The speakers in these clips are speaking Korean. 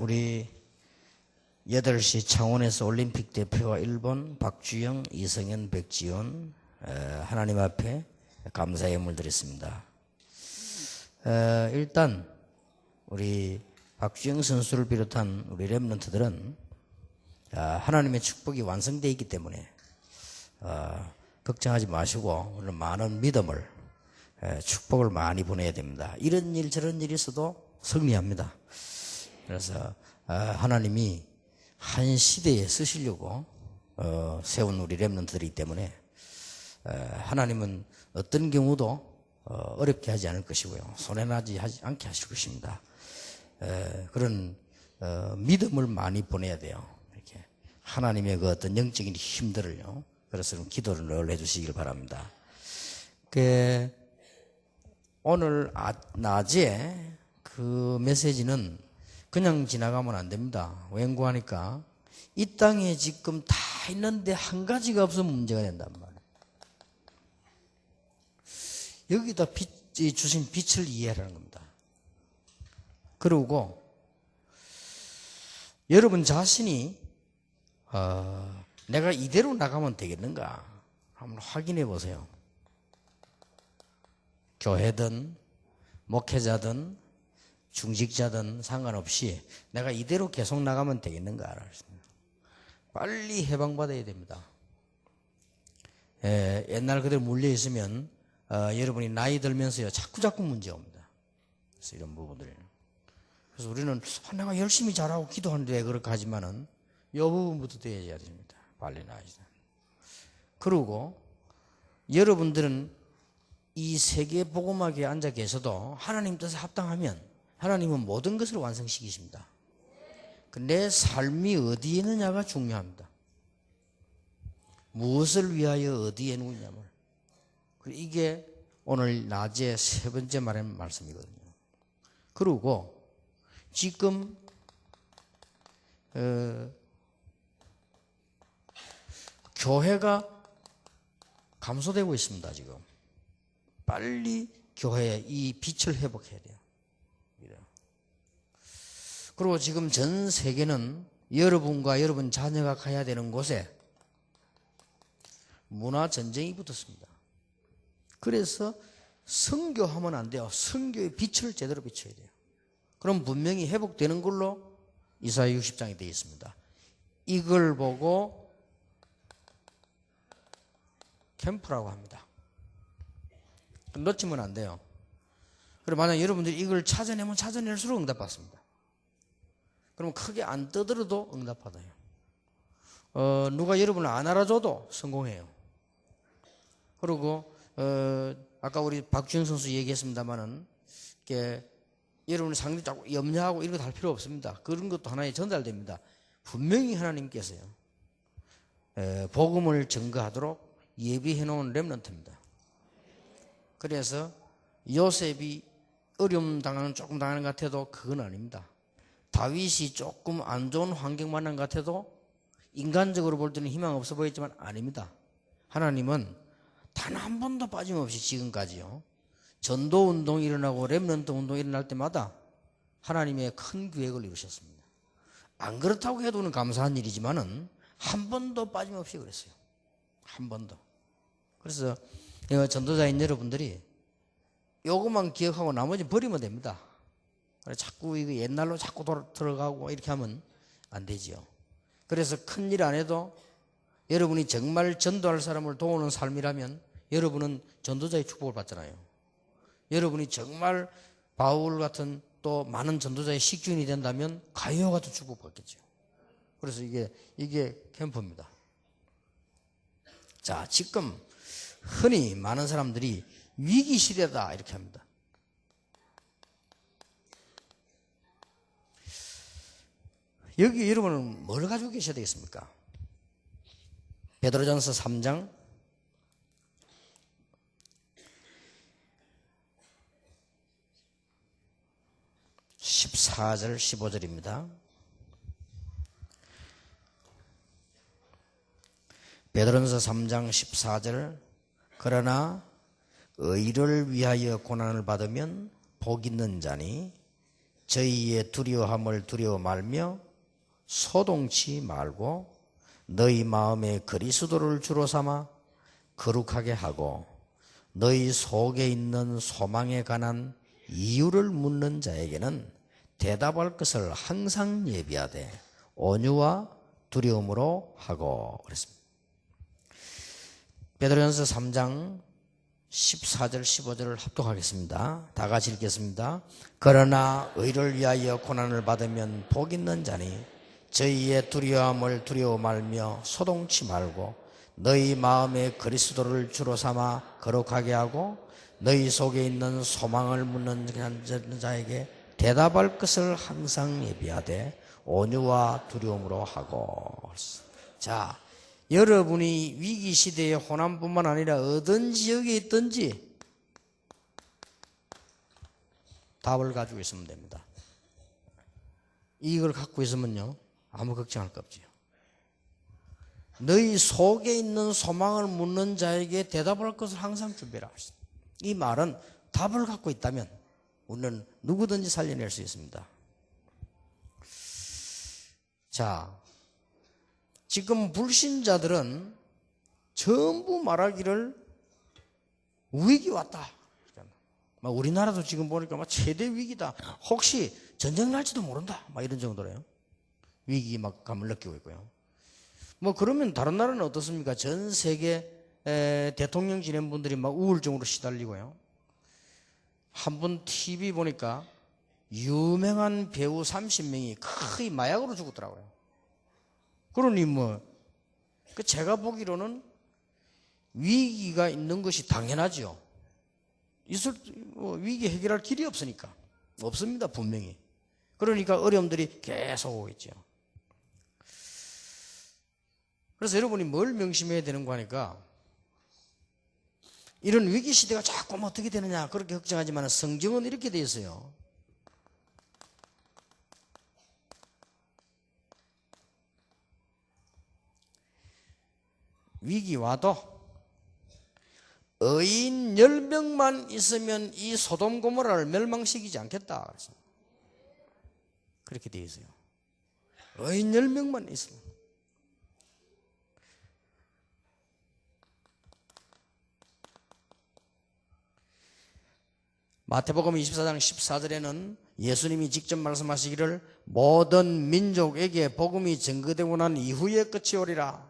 우리 8시 창원에서 올림픽 대표와 일본 박주영, 이성현, 백지원 하나님 앞에 감사의 예물 드렸습니다. 일단 우리 박주영 선수를 비롯한 우리 렘넌트들은 하나님의 축복이 완성되어 있기 때문에 걱정하지 마시고 오늘 많은 믿음을 축복을 많이 보내야 됩니다. 이런 일 저런 일이 있어도 승리합니다. 그래서 하나님이 한 시대에 쓰시려고 세운 우리 렘넌트들이기 때문에 하나님은 어떤 경우도 어렵게 하지 않을 것이고요. 손해나지 않게 하실 것입니다. 그런 믿음을 많이 보내야 돼요. 이렇게 하나님의 그 어떤 영적인 힘들을요. 그래서 기도를 늘 해주시길 바랍니다. 오늘 낮에 그 메시지는 그냥 지나가면 안 됩니다. 웬고하니까 이 땅에 지금 다 있는데 한 가지가 없으면 문제가 된단 말이에요. 여기다 주신 빛을 이해하라는 겁니다. 그리고 여러분 자신이 내가 이대로 나가면 되겠는가 한번 확인해 보세요. 교회든 목회자든 중직자든 상관없이 내가 이대로 계속 나가면 되겠는가? 빨리 해방받아야 됩니다. 옛날 그대로 물려있으면 여러분이 나이 들면서요 자꾸 문제 옵니다. 그래서 이런 부분들. 그래서 우리는 내가 열심히 잘하고 기도하는데 왜 그렇게 하지만은 이 부분부터 돼야 됩니다. 빨리 나아야 돼요. 그리고 여러분들은 이 세계 복음학에 앉아 계셔도 하나님 뜻에 합당하면 하나님은 모든 것을 완성시키십니다. 내 삶이 어디에 있느냐가 중요합니다. 무엇을 위하여 어디에 있느냐면 이게 오늘 낮에 세 번째 말씀이거든요. 그리고 지금 교회가 감소되고 있습니다. 지금 빨리 교회에 이 빛을 회복해야 돼요. 그리고 지금 전 세계는 여러분과 여러분 자녀가 가야 되는 곳에 문화 전쟁이 붙었습니다. 그래서 선교하면 안 돼요. 선교의 빛을 제대로 비춰야 돼요. 그럼 분명히 회복되는 걸로 이사야 60장에 되어 있습니다. 이걸 보고 캠프라고 합니다. 놓치면 안 돼요. 그리고 만약 여러분들이 이걸 찾아내면 찾아낼수록 응답받습니다. 그럼 크게 안 떠들어도 응답받아요. 누가 여러분을 안 알아줘도 성공해요. 그리고 아까 우리 박주영 선수 얘기했습니다마는 여러분을 상대 자꾸 염려하고 이런 거 할 필요 없습니다. 그런 것도 하나에 전달됩니다. 분명히 하나님께서요 복음을 증거하도록 예비해 놓은 렘넌트입니다. 그래서 요셉이 어려움 조금 당하는 것 같아도 그건 아닙니다. 다윗이 조금 안 좋은 환경 만난 것 같아도 인간적으로 볼 때는 희망 없어 보였지만 아닙니다. 하나님은 단 한 번도 빠짐없이 지금까지요 전도 운동이 일어나고 렘넌트 운동이 일어날 때마다 하나님의 큰 계획을 이루셨습니다. 안 그렇다고 해도는 감사한 일이지만은 한 번도 빠짐없이 그랬어요. 한 번도. 그래서 전도자인 여러분들이 요것만 기억하고 나머지 버리면 됩니다. 자꾸 이거 옛날로 자꾸 들어가고 이렇게 하면 안 되지요. 그래서 큰일 안 해도 여러분이 정말 전도할 사람을 도우는 삶이라면 여러분은 전도자의 축복을 받잖아요. 여러분이 정말 바울 같은 또 많은 전도자의 식주인이 된다면 가이오 같은 축복 받겠죠. 그래서 이게 캠프입니다. 자, 지금 흔히 많은 사람들이 위기 시대다 이렇게 합니다. 여기 여러분은 뭘 가지고 계셔야 되겠습니까? 베드로전서 3장 14절 15절입니다. 베드로전서 3장 14절 그러나 의를 위하여 고난을 받으면 복 있는 자니 저희의 두려워함을 두려워 말며 소동치 말고 너희 마음에 그리스도를 주로 삼아 거룩하게 하고 너희 속에 있는 소망에 관한 이유를 묻는 자에게는 대답할 것을 항상 예비하되 온유와 두려움으로 하고 그랬습니다. 베드로전서 3장 14절 15절을 합독하겠습니다. 다 같이 읽겠습니다. 그러나 의를 위하여 고난을 받으면 복 있는 자니 저희의 두려움을 두려워 말며 소동치 말고 너희 마음에 그리스도를 주로 삼아 거룩하게 하고 너희 속에 있는 소망을 묻는 자에게 대답할 것을 항상 예비하되 온유와 두려움으로 하고. 자, 여러분이 위기 시대의 호남뿐만 아니라 어떤 지역에 있든지 답을 가지고 있으면 됩니다. 이걸 갖고 있으면요 아무 걱정할 거 없지요. 너희 속에 있는 소망을 묻는 자에게 대답할 것을 항상 준비하라. 이 말은 답을 갖고 있다면 우리는 누구든지 살려낼 수 있습니다. 자, 지금 불신자들은 전부 말하기를 위기 왔다. 우리나라도 지금 보니까 최대 위기다. 혹시 전쟁 날지도 모른다. 이런 정도로요. 위기 감을 느끼고 있고요. 그러면 다른 나라는 어떻습니까? 전 세계 대통령 지낸 분들이 우울증으로 시달리고요. 한 번 TV 보니까 유명한 배우 30명이 거의 마약으로 죽었더라고요. 그러니 제가 보기로는 위기가 있는 것이 당연하죠. 위기 해결할 길이 없으니까. 없습니다, 분명히. 그러니까 어려움들이 계속 오겠죠. 그래서 여러분이 뭘 명심해야 되는 거 하니까 이런 위기 시대가 자꾸 어떻게 되느냐 그렇게 걱정하지만 성경은 이렇게 되어 있어요. 위기 와도 의인 10명만 있으면 이 소돔 고모라를 멸망시키지 않겠다. 그렇게 되어 있어요. 의인 10명만 있으면. 마태복음 24장 14절에는 예수님이 직접 말씀하시기를 모든 민족에게 복음이 전거되고 난 이후에 끝이 오리라.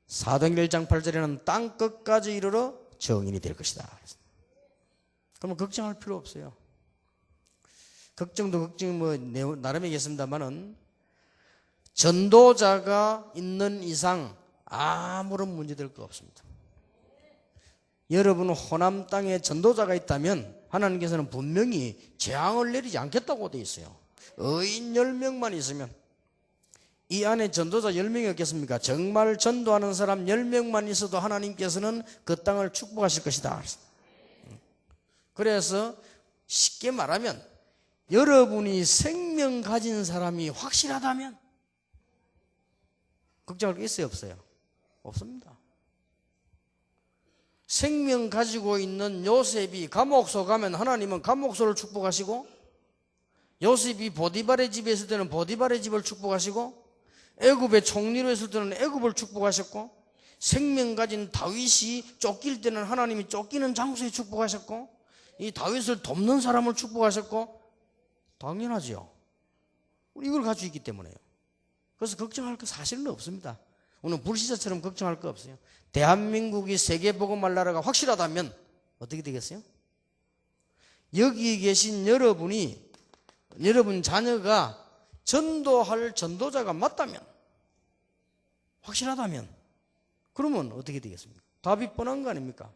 사도행전 1장 8절에는 땅 끝까지 이르러 정인이 될 것이다. 그러면 걱정할 필요 없어요. 걱정도 걱정이 나름이겠습니다만은 전도자가 있는 이상 아무런 문제될 거 없습니다. 여러분 호남 땅에 전도자가 있다면 하나님께서는 분명히 재앙을 내리지 않겠다고 되어 있어요. 의인 10명만 있으면 이 안에 전도자 10명이 없겠습니까? 정말 전도하는 사람 10명만 있어도 하나님께서는 그 땅을 축복하실 것이다. 그래서 쉽게 말하면 여러분이 생명 가진 사람이 확실하다면 걱정할 게 있어요, 없어요? 없습니다. 생명 가지고 있는 요셉이 감옥소 가면 하나님은 감옥소를 축복하시고, 요셉이 보디발의 집에 있을 때는 보디발의 집을 축복하시고, 애굽의 총리로 있을 때는 애굽을 축복하셨고, 생명 가진 다윗이 쫓길 때는 하나님이 쫓기는 장소에 축복하셨고, 이 다윗을 돕는 사람을 축복하셨고, 당연하죠. 우리 이걸 가지고 있기 때문에요. 그래서 걱정할 거 사실은 없습니다. 오늘 불신자처럼 걱정할 거 없어요. 대한민국이 세계복음할 나라가 확실하다면 어떻게 되겠어요? 여기 계신 여러분이, 여러분 자녀가 전도할 전도자가 맞다면, 확실하다면, 그러면 어떻게 되겠습니까? 답이 뻔한 거 아닙니까?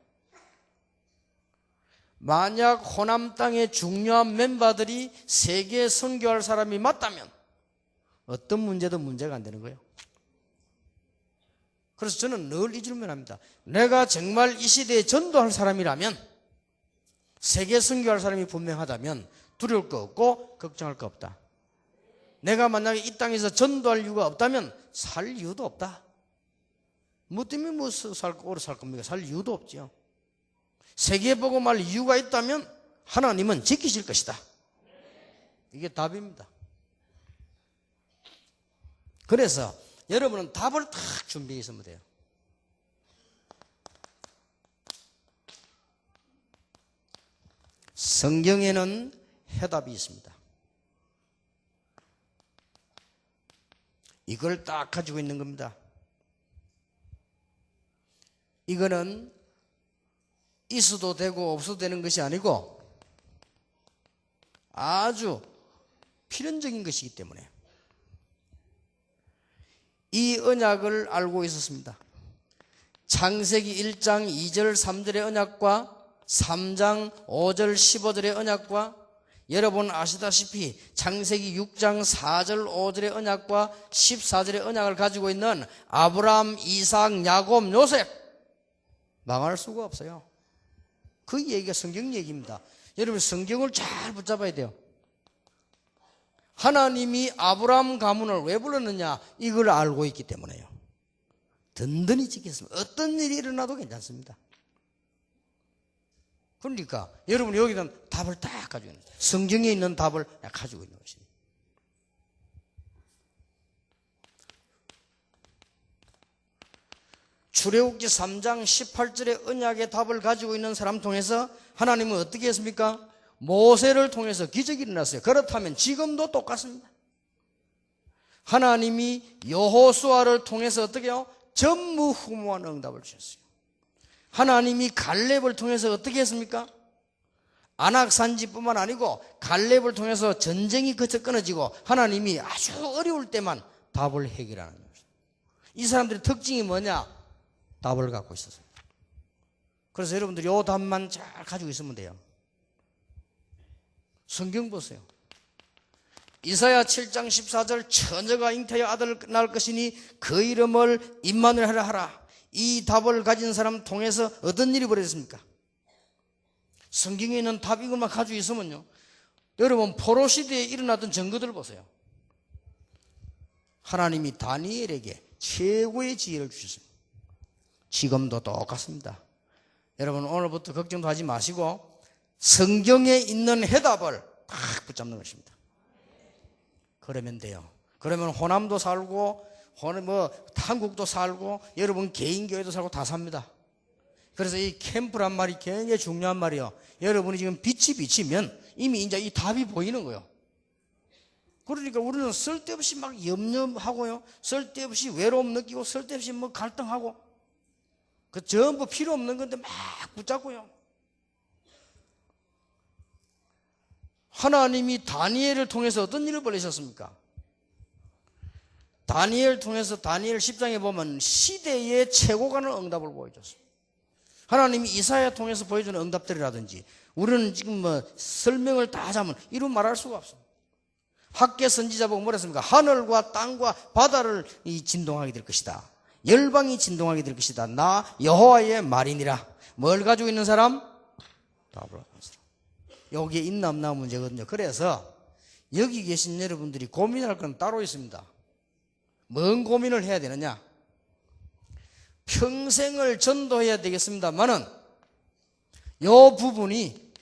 만약 호남 땅의 중요한 멤버들이 세계 선교할 사람이 맞다면 어떤 문제도 문제가 안 되는 거예요. 그래서 저는 늘 이 질문합니다. 내가 정말 이 시대에 전도할 사람이라면, 세계 선교할 사람이 분명하다면 두려울 거 없고 걱정할 거 없다. 내가 만약에 이 땅에서 전도할 이유가 없다면 살 이유도 없다. 뭐 때문에 오래 살 겁니까? 살 이유도 없죠. 세계복음할 이유가 있다면 하나님은 지키실 것이다. 이게 답입니다. 그래서 여러분은 답을 딱 준비해 있으면 돼요. 성경에는 해답이 있습니다. 이걸 딱 가지고 있는 겁니다. 이거는 있어도 되고 없어도 되는 것이 아니고 아주 필연적인 것이기 때문에 이 언약을 알고 있었습니다. 창세기 1장 2절 3절의 언약과 3장 5절 15절의 언약과 여러분 아시다시피 창세기 6장 4절 5절의 언약과 14절의 언약을 가지고 있는 아브라함, 이삭, 야곱, 요셉 망할 수가 없어요. 그 얘기가 성경 얘기입니다. 여러분 성경을 잘 붙잡아야 돼요. 하나님이 아브라함 가문을 왜 불렀느냐? 이걸 알고 있기 때문에요. 든든히 지켰습니다. 어떤 일이 일어나도 괜찮습니다. 그러니까 여러분 여기는 답을 딱 가지고 있는 거예요. 성경에 있는 답을 가지고 있는 것입니다. 출애굽기 3장 18절의 언약의 답을 가지고 있는 사람 통해서 하나님은 어떻게 했습니까? 모세를 통해서 기적이 일어났어요. 그렇다면 지금도 똑같습니다. 하나님이 여호수아를 통해서 어떻게 해요? 전무후무한 응답을 주셨어요. 하나님이 갈렙을 통해서 어떻게 했습니까? 안악산지뿐만 아니고 갈렙을 통해서 전쟁이 끊어지고 하나님이 아주 어려울 때만 답을 해결하는 거예요. 이 사람들의 특징이 뭐냐? 답을 갖고 있었어요. 그래서 여러분들이 이 답만 잘 가지고 있으면 돼요. 성경 보세요. 이사야 7장 14절 처녀가 잉태하여 아들을 낳을 것이니 그 이름을 임마누엘 하라. 이 답을 가진 사람 통해서 어떤 일이 벌어졌습니까? 성경에 있는 답 이것만 가지고 있으면요, 여러분 포로 시대에 일어났던 증거들을 보세요. 하나님이 다니엘에게 최고의 지혜를 주셨습니다. 지금도 똑같습니다. 여러분 오늘부터 걱정도 하지 마시고 성경에 있는 해답을 딱 붙잡는 것입니다. 그러면 돼요. 그러면 호남도 살고 한국도 살고 여러분 개인교회도 살고 다 삽니다. 그래서 이 캠프란 말이 굉장히 중요한 말이에요. 여러분이 지금 빛이 비치면 이미 이제 이 답이 보이는 거예요. 그러니까 우리는 쓸데없이 막 염려하고요, 쓸데없이 외로움 느끼고 쓸데없이 갈등하고 그 전부 필요 없는 건데 막 붙잡고요. 하나님이 다니엘을 통해서 어떤 일을 벌이셨습니까? 다니엘 통해서 다니엘 10장에 보면 시대의 최고가는 응답을 보여줬어요. 하나님이 이사야 통해서 보여주는 응답들이라든지 우리는 지금 설명을 다 하자면 이루 말할 수가 없어요. 학계 선지자 보고 뭐라 했습니까? 하늘과 땅과 바다를 진동하게 될 것이다. 열방이 진동하게 될 것이다. 나 여호와의 말이니라. 뭘 가지고 있는 사람? 답을 가지고 있는 사람. 여기에 있나 없나 문제거든요. 그래서 여기 계신 여러분들이 고민할 건 따로 있습니다. 뭔 고민을 해야 되느냐? 평생을 전도해야 되겠습니다만은 이 부분이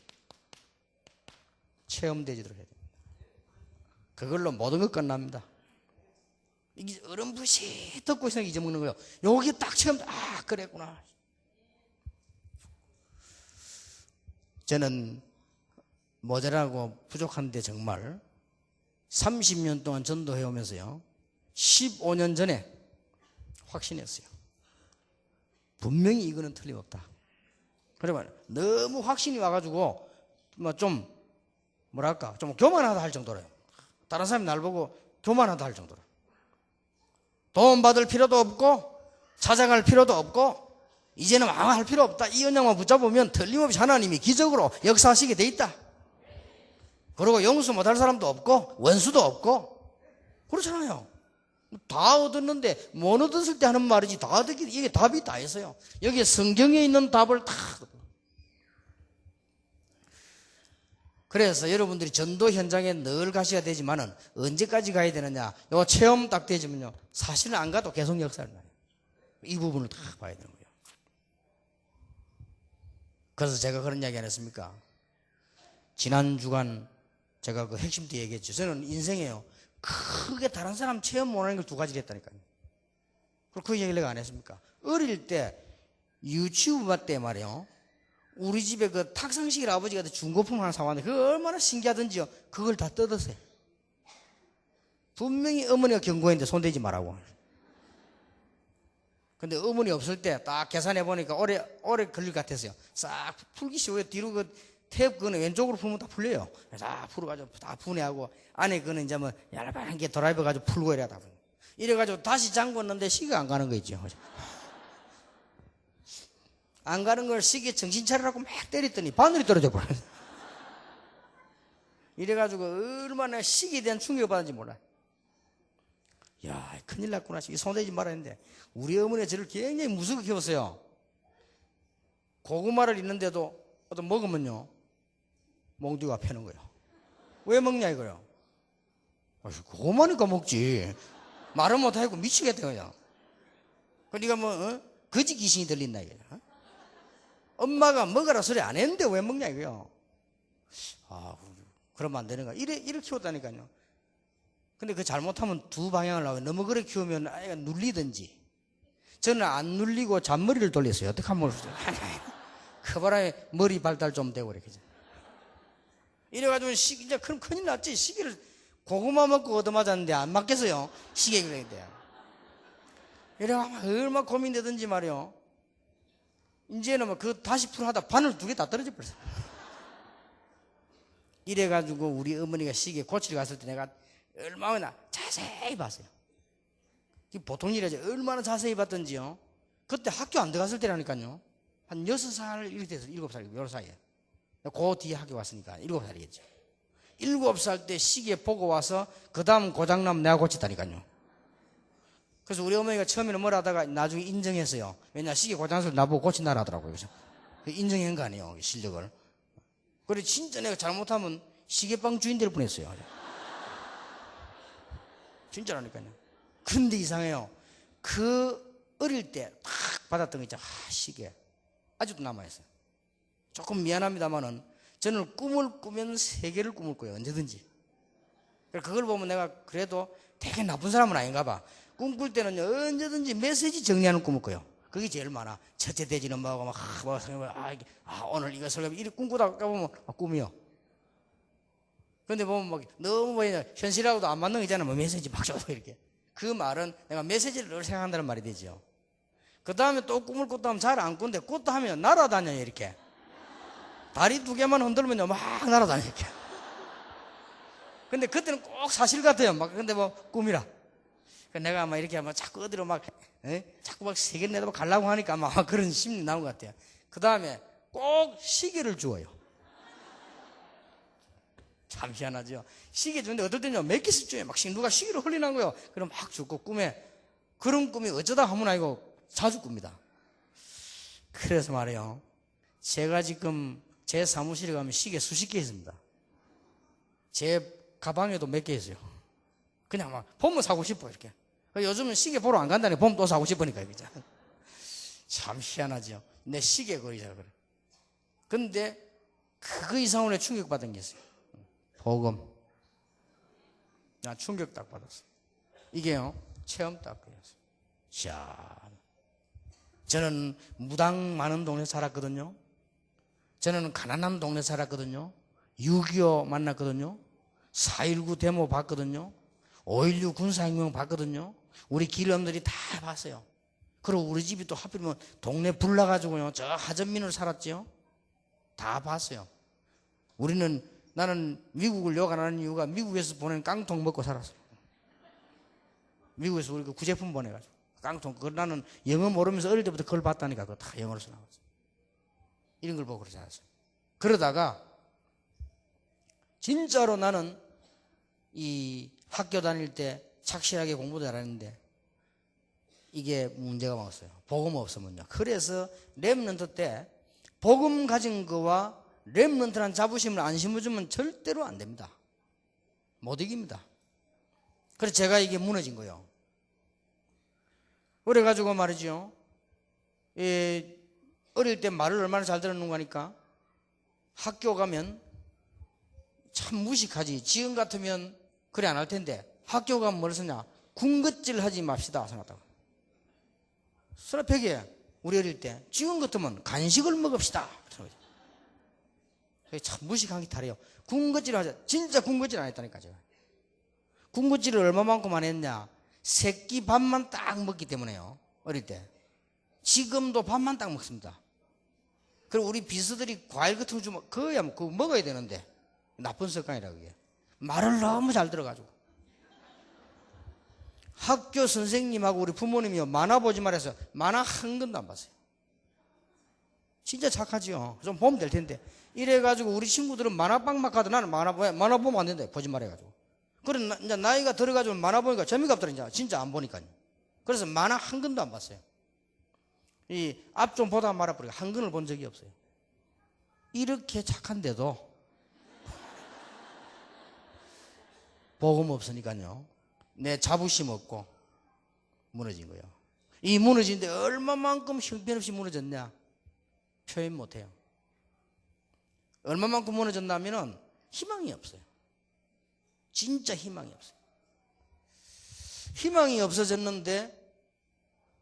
체험되지도록 해야 됩니다. 그걸로 모든 것 끝납니다. 이게 어렴풋이 듣고 있으니까 잊어먹는 거예요. 여기 딱 체험, 그랬구나. 저는 모자라고 부족한데 정말 30년 동안 전도해 오면서요, 15년 전에 확신했어요. 분명히 이거는 틀림없다. 그러면 너무 확신이 와가지고 좀 교만하다 할 정도로요. 다른 사람이 날 보고 교만하다 할 정도로. 도움 받을 필요도 없고 찾아갈 필요도 없고 이제는 아무 할 필요 없다. 이 언약만 붙잡으면 틀림없이 하나님이 기적으로 역사하시게 돼 있다. 그리고 용서 못할 사람도 없고 원수도 없고 그렇잖아요. 다 얻었는데 못 얻었을 때 하는 말이지 다 얻었기 이게 답이 다 있어요. 여기에 성경에 있는 답을 다. 그래서 여러분들이 전도 현장에 늘 가셔야 되지만은 언제까지 가야 되느냐? 요 체험 딱 되지면요, 사실은 안 가도 계속 역사를 나요. 이 부분을 다 봐야 되는 거예요. 그래서 제가 그런 이야기 안 했습니까? 지난 주간 제가 그 핵심 때 얘기했죠. 저는 인생에요, 크게 다른 사람 체험 못하는 걸 두 가지를 했다니까요. 그 얘기를 내가 안 했습니까? 어릴 때 유치부 때 말이요, 우리 집에 그 탁상식을 아버지가 중고품 하나 사왔는데 그거 얼마나 신기하던지요. 그걸 다 뜯었어요. 분명히 어머니가 경고했는데 손대지 말라고. 근데 어머니 없을 때 딱 계산해 보니까 오래 걸릴 것 같았어요. 싹 풀기 쉬워요. 뒤로 그 탭 그는 왼쪽으로 풀면 다 풀려요. 다 풀어가지고 다 분해하고, 안에 그는 이제 뭐 얇은 게 드라이버 가지고 풀고 이래다. 이래가지고 다시 잠궜는데 시계가 안 가는 거 있죠. 안 가는 걸 시계 정신 차리라고 막 때렸더니 바늘이 떨어져 버려요. 이래가지고 얼마나 시계에 대한 충격을 받은지 몰라요. 야, 큰일 났구나. 이 손대지 말아야 했는데, 우리 어머니가 저를 굉장히 무섭게 키웠어요. 고구마를 있는데도 어떤 먹으면요, 몽둥이가 패는 거예요. 왜 먹냐 이거요. 고구마니까 먹지. 말은 못하고 미치겠다 그냥. 그러니까 뭐 거지 귀신이 들린다 이거야. 엄마가 먹으라 소리 안 했는데 왜 먹냐 이거요. 아, 그러면 안 되는 거야. 이래 키웠다니까요. 근데 그 잘못하면 두 방향을 나와요. 너무 그래 키우면 아이가 눌리든지. 저는 안 눌리고 잔머리를 돌렸어요. 어떻게 하면 그 바람에 머리 발달 좀 되고 이렇게. 이래가지고 이제 그럼 큰일 났지. 시계를 고구마 먹고 얻어맞았는데 안 맞겠어요. 시계 그랬는데. 이래가지고 얼마나 고민되든지 말이요. 이제는 뭐 그 다시 풀하다 바늘 두 개 다 떨어져 버렸어요. 이래가지고 우리 어머니가 시계 고치러 갔을 때 내가 얼마나 자세히 봤어요. 보통 일이지. 얼마나 자세히 봤던지요. 그때 학교 안 들어갔을 때라니까요. 한 6살 이렇게 돼서 7살 요 사이에. 그 뒤에 학교 왔으니까 7살이겠죠. 7살 때 시계 보고 와서 그 다음 고장나면 내가 고쳤다니까요. 그래서 우리 어머니가 처음에는 뭘 하다가 나중에 인정했어요. 왜냐, 시계 고장나서 나보고 고친다라 하더라고요. 그래서 인정한 거 아니에요, 실력을. 그래, 진짜 내가 잘못하면 시계방 주인 될 뻔했어요. 진짜라니까요. 근데 이상해요. 그 어릴 때 딱 받았던 거 있잖아. 시계. 아직도 남아있어요. 조금 미안합니다만은 저는 꿈을 꾸면 세계를 꿈을 꿔요. 언제든지. 그걸 보면 내가 그래도 되게 나쁜 사람은 아닌가 봐. 꿈꿀 때는 언제든지 메시지 정리하는 꿈을 꿔요. 그게 제일 많아. 첫째 돼지 엄마하고 오늘 이거 설계 이렇게 꿈꾸다가 보면 꿈이요. 근데 보면 막 너무 뭐냐 현실하고도 안 맞는 거 있잖아. 뭐 메시지 막 줘도 이렇게. 그 말은 내가 메시지를 늘 생각한다는 말이 되죠. 그 다음에 또 꿈을 꿨다 하면 잘 안 꾼데 꿨다 하면 날아다녀요. 이렇게 다리 두 개만 흔들면 막 날아다녀 이렇게. 근데 그때는 꼭 사실 같아요. 막 근데 뭐 꿈이라. 내가 아마 이렇게 막 자꾸 어디로 막 자꾸 막 세계 내다 가려고 하니까 아마 그런 심리 나온 것 같아요. 그 다음에 꼭 시계를 주어요. 참 희한하죠. 시계 주는데 어떨 때는요 몇 개씩 줘요. 막 누가 시계를 흘리는 거예요. 그럼 막 주고 꿈에 그런 꿈이 어쩌다 하면 아니고 자주 꿉니다. 그래서 말이에요. 제가 지금 제 사무실에 가면 시계 수십 개 있습니다. 제 가방에도 몇 개 있어요. 그냥 막 보면 사고 싶어 이렇게. 요즘은 시계 보러 안 간다니 보면 또 사고 싶으니까 그죠. 참 희한하죠. 내 시계 거리잖아 그래. 근데 그 이상으로 충격받은 게 있어요. 복음. 나 충격 딱 받았어. 이게요 체험 딱 그랬어요. 자, 저는 무당 많은 동네 살았거든요. 저는 가난한 동네 살았거든요. 6.25 만났거든요. 4.19 데모 봤거든요. 5.16 군사혁명 봤거든요. 우리 길엄들이 다 봤어요. 그리고 우리 집이 또 하필이면 동네 불 나가지고요 저 하전민을 살았죠. 다 봤어요. 나는 미국을 योग 안 하는 이유가 미국에서 보낸 깡통 먹고 살았어요. 미국에서 우리 그 구제품 보내가지고 깡통. 그걸 나는 영어 모르면서 어릴 때부터 그걸 봤다니까. 그거 다 영어로 써나갔어요. 이런 걸 보고 그러지 않았어요. 그러다가 진짜로 나는 이 학교 다닐 때 착실하게 공부도 잘하는데 이게 문제가 많았어요. 복음 없으면요. 그래서 렘넌트 때 복음 가진 거와 렘넌트란 자부심을 안 심어주면 절대로 안 됩니다. 못 이깁니다. 그래서 제가 이게 무너진 거예요. 그래가지고 말이죠. 어릴 때 말을 얼마나 잘 들었는가 하니까 학교 가면 참 무식하지. 지금 같으면 그래 안 할 텐데 학교 가면 뭘 쓰냐? 군것질 하지 맙시다 생각하고. 서랍팩에 우리 어릴 때 지금 같으면 간식을 먹읍시다. 참 무식한 게 다래요. 군것질 하자. 진짜 군것질 안 했다니까 제가. 군것질을 얼마만큼 안 했냐? 새끼 밥만 딱 먹기 때문에요. 어릴 때. 지금도 밥만 딱 먹습니다. 그리고 우리 비서들이 과일 같은 거 주면 그거야 그거 먹어야 되는데 나쁜 습관이라 그게. 말을 너무 잘 들어가지고. 학교 선생님하고 우리 부모님이요 만화 보지 말아서 만화 한 권도 안 봤어요. 진짜 착하지요. 좀 보면 될 텐데. 이래가지고 우리 친구들은 만화방 막 가도 나는 만화 보면 안 된다. 보지 말아가지고. 그래 이제 나이가 들어가지고 만화 보니까 재미가 없더라. 진짜 안 보니까요. 그래서 만화 한 권도 안 봤어요. 이 앞 좀 보다 말아버리고 한 권을 본 적이 없어요. 이렇게 착한데도 복음 없으니까요. 내 자부심 없고 무너진 거예요. 이 무너진데 얼마만큼 형편없이 무너졌냐? 표현 못해요. 얼마만큼 무너졌냐면은 희망이 없어요. 진짜 희망이 없어요. 희망이 없어졌는데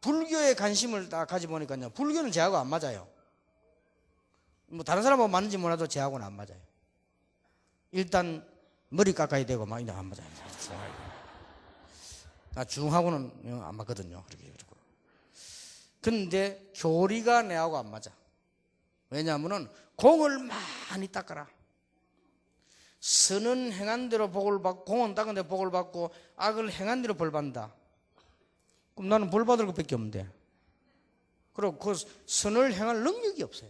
불교에 관심을 딱 가져보니까요. 불교는 제하고 안 맞아요. 뭐 다른 사람하고 맞는지 몰라도 제하고는 안 맞아요. 일단 머리 깎아야 되고 막 이런 안 맞아요. 나 중하고는 안 맞거든요. 그렇게 해가지고. 근데 교리가 내하고 안 맞아. 왜냐하면은 공을 많이 닦아라. 선은 행한 대로 복을 받고 공은 닦은 대로 복을 받고 악을 행한 대로 벌 받는다. 그럼 나는 벌 받을 것밖에 없는데. 그리고 그 선을 행할 능력이 없어요.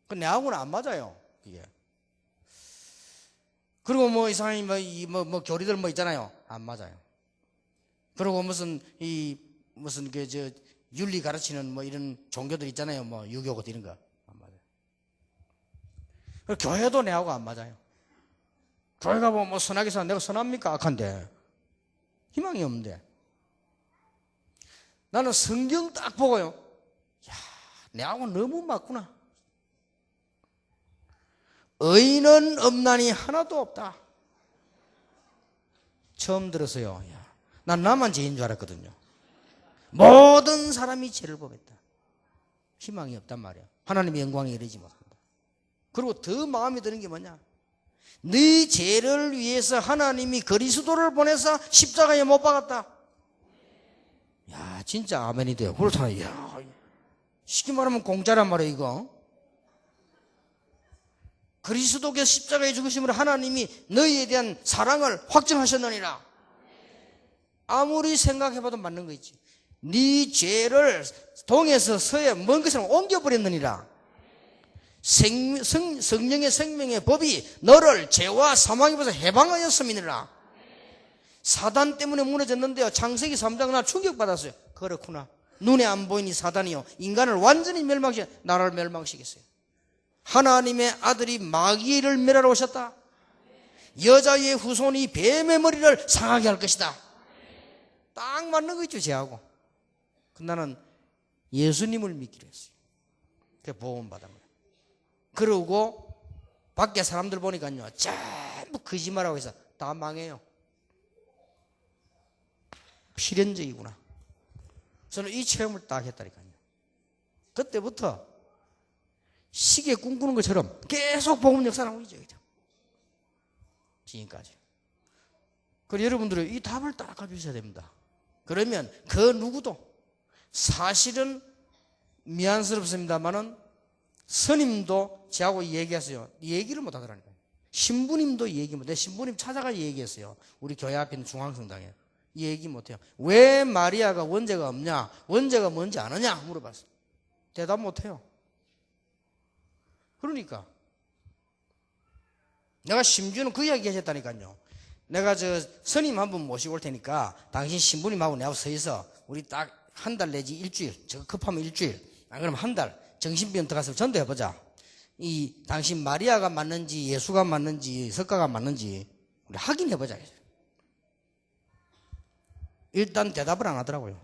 그 내하고는 안 맞아요. 이게. 그리고 뭐 이상하게 뭐 교리들 뭐 있잖아요. 안 맞아요. 그리고 무슨 윤리 가르치는 뭐 이런 종교들 있잖아요. 뭐 유교 이런 거 안 맞아요. 그리고 교회도 내하고 안 맞아요. 교회 가보면 뭐 선하게 사 내가 선합니까? 악한데 희망이 없는데. 나는 성경 딱 보고요. 야, 내하고 너무 맞구나. 의인은 없나니 하나도 없다. 처음 들었어요. 야, 난 나만 죄인 줄 알았거든요. 모든 사람이 죄를 범했다. 희망이 없단 말이야. 하나님의 영광에 이르지 못한다. 그리고 더 마음에 드는 게 뭐냐? 네 죄를 위해서 하나님이 그리스도를 보내서 십자가에 못 박았다. 야, 진짜 아멘이 돼요. 그렇잖아요. 야, 쉽게 말하면 공짜란 말이에요, 이거. 그리스도께서 십자가에 죽으심으로 하나님이 너희에 대한 사랑을 확증하셨느니라. 아무리 생각해봐도 맞는 거 있지. 네 죄를 동에서 서에 먼 것처럼 옮겨버렸느니라. 성령의 생명의 법이 너를 죄와 사망에서 해방하였음이니라. 사단 때문에 무너졌는데요. 창세기 3장 나 충격받았어요. 그렇구나. 눈에 안 보이니 사단이요. 인간을 완전히 멸망시켜 나라를 멸망시켰어요. 하나님의 아들이 마귀를 멸하러 오셨다. 여자의 후손이 뱀의 머리를 상하게 할 것이다. 딱 맞는 거 있죠, 쟤하고. 나는 예수님을 믿기로 했어요. 그래서 보험 받은 거예요. 그러고 밖에 사람들 보니까요, 전부 거짓말하고 해서 다 망해요. 필연적이구나. 저는 이 체험을 딱 했다니까요. 그때부터 시계 꿈꾸는 것처럼 계속 복음 역사하고 있죠. 지금까지. 그리고 여러분들은 이 답을 딱 가지고 있어야 됩니다. 그러면 그 누구도 사실은 미안스럽습니다만은 스님도 저하고 얘기했어요. 얘기를 못 하더라니까요. 신부님도 얘기 못 해. 신부님 찾아가 얘기했어요. 우리 교회 앞에 있는 중앙성당에. 얘기 못 해요. 왜 마리아가 원죄가 없냐? 원죄가 뭔지 아느냐? 물어봤어요. 대답 못 해요. 그러니까 내가 심지어는 그 이야기 하셨다니까요. 내가 저 스님 한 분 모시고 올 테니까 당신 신부님하고 내하고 서서 우리 딱 한 달 내지 일주일, 저 급하면 일주일, 안 그러면 한 달 정신병 들어가서 전도해보자. 이 당신 마리아가 맞는지 예수가 맞는지 석가가 맞는지 우리 확인해보자. 일단 대답을 안 하더라고요.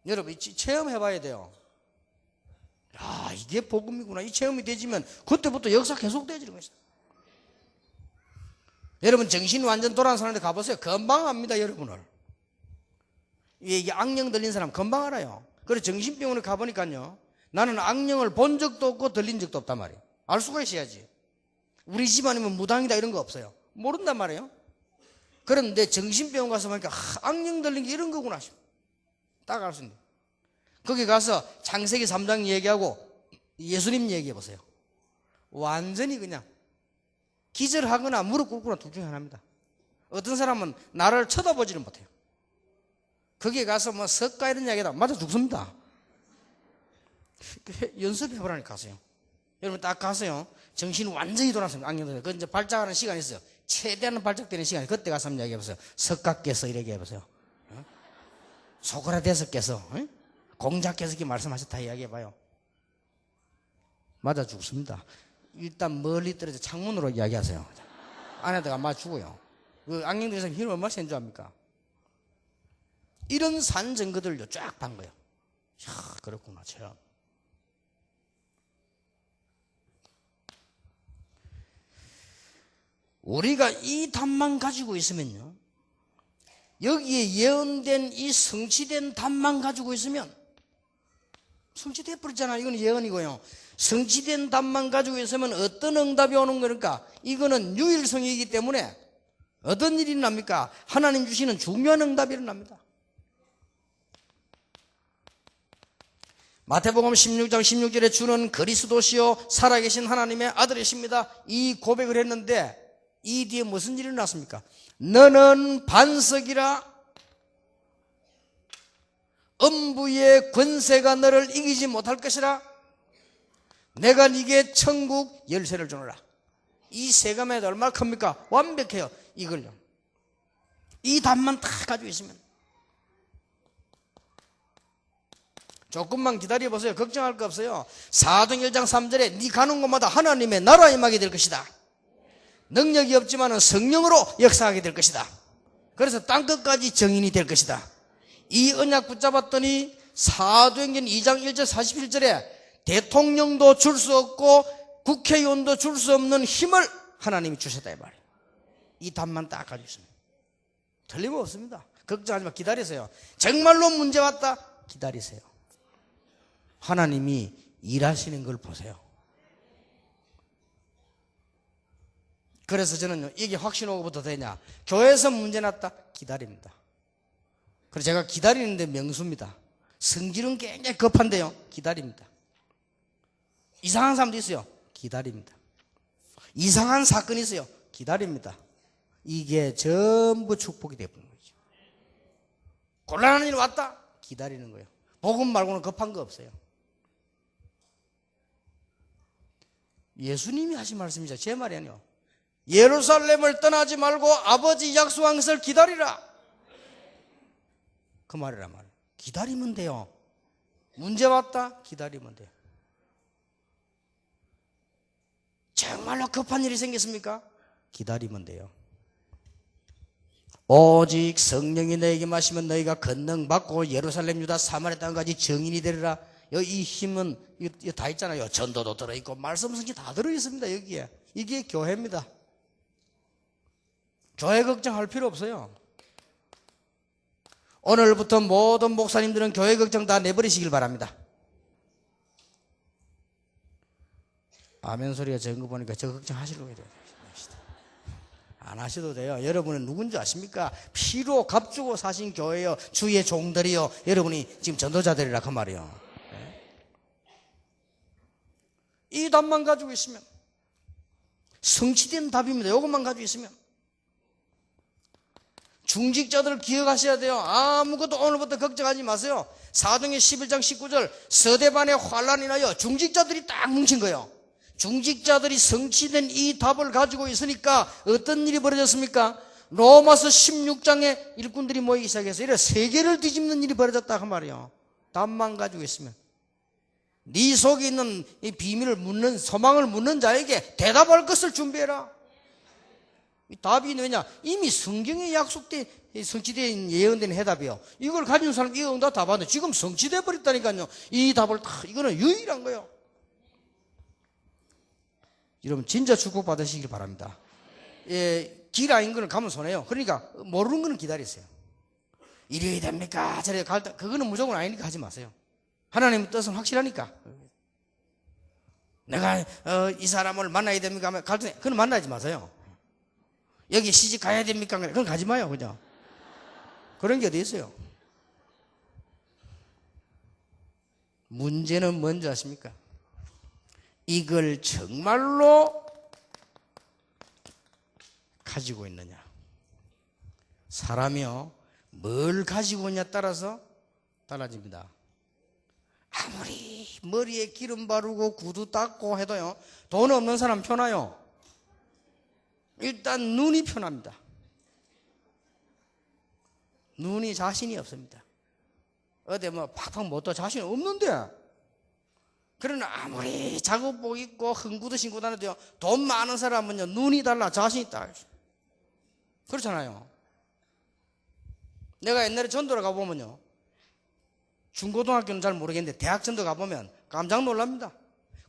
여러분 체험해 봐야 돼요. 아, 이게 복음이구나. 이 체험이 되지면 그때부터 역사 계속 되지는 거예요. 여러분 정신이 완전 돌아온 사람한테 가보세요. 금방 압니다, 여러분을. 이게 악령 들린 사람 금방 알아요. 그래서 정신병원에 가보니까요, 나는 악령을 본 적도 없고 들린 적도 없단 말이에요. 알 수가 있어야지. 우리 집안이면 무당이다 이런 거 없어요. 모른단 말이에요. 그런데 정신병원 가서 보니까 악령 들린 게 이런 거구나 싶어. 딱 알 수 있는. 거기 가서 창세기 3장 얘기하고 예수님 얘기해 보세요. 완전히 그냥 기절하거나 무릎 꿇거나 둘 중에 하나입니다. 어떤 사람은 나를 쳐다보지를 못해요. 거기에 가서 뭐 석가 이런 이야기다 맞아 죽습니다. 연습해보라니까 가세요. 여러분 딱 가세요. 정신이 완전히 돌아왔습니다. 악령들. 그 이제 발작하는 시간이 있어요. 최대한 발작되는 시간이. 그때 가서 한번 이야기해보세요. 석가께서 이렇게 해보세요. 소크라테스께서 공자께서 이렇게 말씀하셨다 이야기해봐요. 맞아 죽습니다. 일단 멀리 떨어져 창문으로 이야기하세요. 안에다가 맞아 죽어요. 그 악령들에서 힘을 얼마나 센 줄 압니까? 이런 산 증거들요 쫙 반 거예요. 야, 그렇구나 참. 우리가 이 답만 가지고 있으면요, 여기에 예언된 이 성취된 답만 가지고 있으면, 성취돼 버렸잖아요. 이건 예언이고요. 성취된 답만 가지고 있으면 어떤 응답이 오는 거니까, 이거는 유일성이기 때문에 어떤 일이 납니까? 하나님 주시는 중요한 응답이 일어납니다. 마태복음 16장 16절에 주는 그리스도시요 살아계신 하나님의 아들이십니다. 이 고백을 했는데 이 뒤에 무슨 일이 일어났습니까? 너는 반석이라 음부의 권세가 너를 이기지 못할 것이라 내가 네게 천국 열쇠를 주노라. 이 세감에도 얼마나 큽니까? 완벽해요. 이걸요. 이 답만 다 가지고 있으면 조금만 기다려보세요. 걱정할 거 없어요. 사도행 1장 3절에 네 가는 곳마다 하나님의 나라 임하게 될 것이다. 능력이 없지만 성령으로 역사하게 될 것이다. 그래서 땅끝까지 정인이 될 것이다. 이 언약 붙잡았더니 사도행전 2장 1절 41절에 대통령도 줄 수 없고 국회의원도 줄 수 없는 힘을 하나님이 주셨다 이 말이에요. 이 답만 딱 가지고 있습니다. 틀림없습니다. 걱정하지 마. 기다리세요. 정말로 문제 왔다. 기다리세요. 하나님이 일하시는 걸 보세요. 그래서 저는 이게 확신 오고부터 되냐? 교회에서 문제 났다? 기다립니다. 그래서 제가 기다리는데 명수입니다. 성질은 굉장히 급한데요. 기다립니다. 이상한 사람도 있어요. 기다립니다. 이상한 사건이 있어요. 기다립니다. 이게 전부 축복이 되어버리는 거죠. 곤란한 일이 왔다? 기다리는 거예요. 복음 말고는 급한 거 없어요. 예수님이 하신 말씀이죠. 제 말이 아니에요. 예루살렘을 떠나지 말고 아버지 약속한 것을 기다리라. 그 말이란 말이에요. 기다리면 돼요. 문제 왔다? 기다리면 돼요. 정말로 급한 일이 생겼습니까? 기다리면 돼요. 오직 성령이 너에게 마시면 너희가 권능받고 예루살렘 유다 사마리아 땅까지 정인이 되리라. 이 힘은 이거 다 있잖아요. 전도도 들어있고 말씀 성경 다 들어있습니다. 여기에. 이게 교회입니다. 교회 걱정할 필요 없어요. 오늘부터 모든 목사님들은 교회 걱정 다 내버리시길 바랍니다. 아멘 소리가 적은 거 보니까 저 걱정하시려고 해요. 안 하셔도 돼요. 여러분은 누군지 아십니까? 피로 값주고 사신 교회요. 주의 종들이요. 여러분이 지금 전도자들이라 그 말이요. 이 답만 가지고 있으면 성취된 답입니다. 이것만 가지고 있으면 중직자들을 기억하셔야 돼요. 아무것도 오늘부터 걱정하지 마세요. 사도행전 11장 19절 서대반의 환란이 나여 중직자들이 딱 뭉친 거예요. 중직자들이 성취된 이 답을 가지고 있으니까 어떤 일이 벌어졌습니까? 로마서 16장에 일꾼들이 모이기 시작해서 이래 세계를 뒤집는 일이 벌어졌다 그 말이에요. 답만 가지고 있으면 네 속에 있는 이 비밀을 묻는 소망을 묻는 자에게 대답할 것을 준비해라. 답이 왜냐? 이미 성경에 약속된, 성취된 예언된 해답이요. 이걸 가진 사람 이 응답 다 받는데 지금 성취돼 버렸다니까요. 이 답을 다, 이거는 유일한 거예요. 여러분, 진짜 축복 받으시길 바랍니다. 예, 길 아닌 거는 가면 손해요. 그러니까 모르는 거는 기다리세요. 이래야 됩니까? 저래야 갈다. 그거는 무조건 아니니까 하지 마세요. 하나님의 뜻은 확실하니까. 내가 이 사람을 만나야 됩니까? 갈 때 그건 만나지 마세요. 여기 시집 가야 됩니까? 그건 가지 마요. 그죠? 그런 게 어디 있어요? 문제는 뭔지 아십니까? 이걸 정말로 가지고 있느냐. 사람이요, 뭘 가지고 있냐에 따라서 달라집니다. 아무리 머리에 기름 바르고 구두 닦고 해도요, 돈 없는 사람 편해요. 일단 눈이 편합니다. 눈이 자신이 없습니다. 어디 뭐 팍팍 못도 자신이 없는데, 그러나 아무리 작업복 입고 흥구도 신고 다녀도요, 돈 많은 사람은요, 눈이 달라, 자신이 있다. 그렇잖아요. 내가 옛날에 전도를 가보면요, 중고등학교는 잘 모르겠는데 대학 전도 가보면 깜짝 놀랍니다.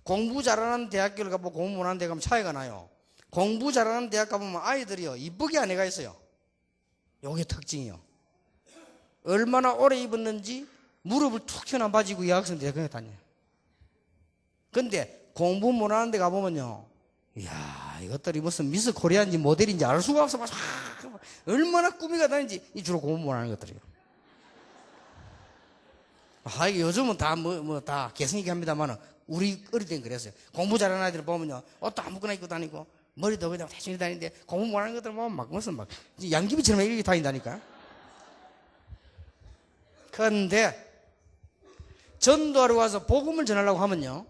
공부 잘하는 대학교를 가보고 공부 못하는 데 가면 차이가 나요. 공부 잘하는 대학 가보면 아이들이요, 이쁘게 안 해가 있어요. 요게 특징이요. 얼마나 오래 입었는지 무릎을 툭 튀어나온 바지 입고 여학생들이 그냥 다녀요. 근데 공부 못하는 데 가보면요, 이야, 이것들이 무슨 미스 코리아인지 모델인지 알 수가 없어. 얼마나 꾸미가 다니는지. 이 주로 공부 못하는 것들이에요. 이게 요즘은 다 다 개성있게 합니다만 우리 어릴 땐 그랬어요. 공부 잘하는 아이들 보면요, 옷도 아무거나 입고 다니고 머리도 그냥 대충 다니는데 공부 못하는 것들 보면 막 무슨 막 양귀비처럼 이렇게 다닌다니까. 그런데 전도하러 와서 복음을 전하려고 하면요,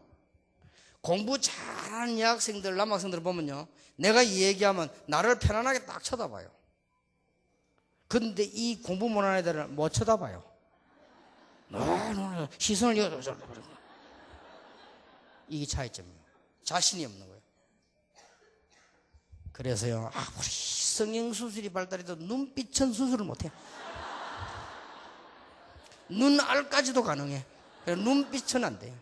공부 잘하는 여학생들, 남학생들 보면요, 내가 이 얘기하면 나를 편안하게 딱 쳐다봐요. 근데 이 공부 못하는 애들은 못 쳐다봐요. 시선을 이게 차이점이에요. 자신이 없는 거예요. 그래서요, 아무리 성형수술이 발달해도 눈빛은 수술을 못해. 눈알까지도 가능해. 눈빛은 안 돼요.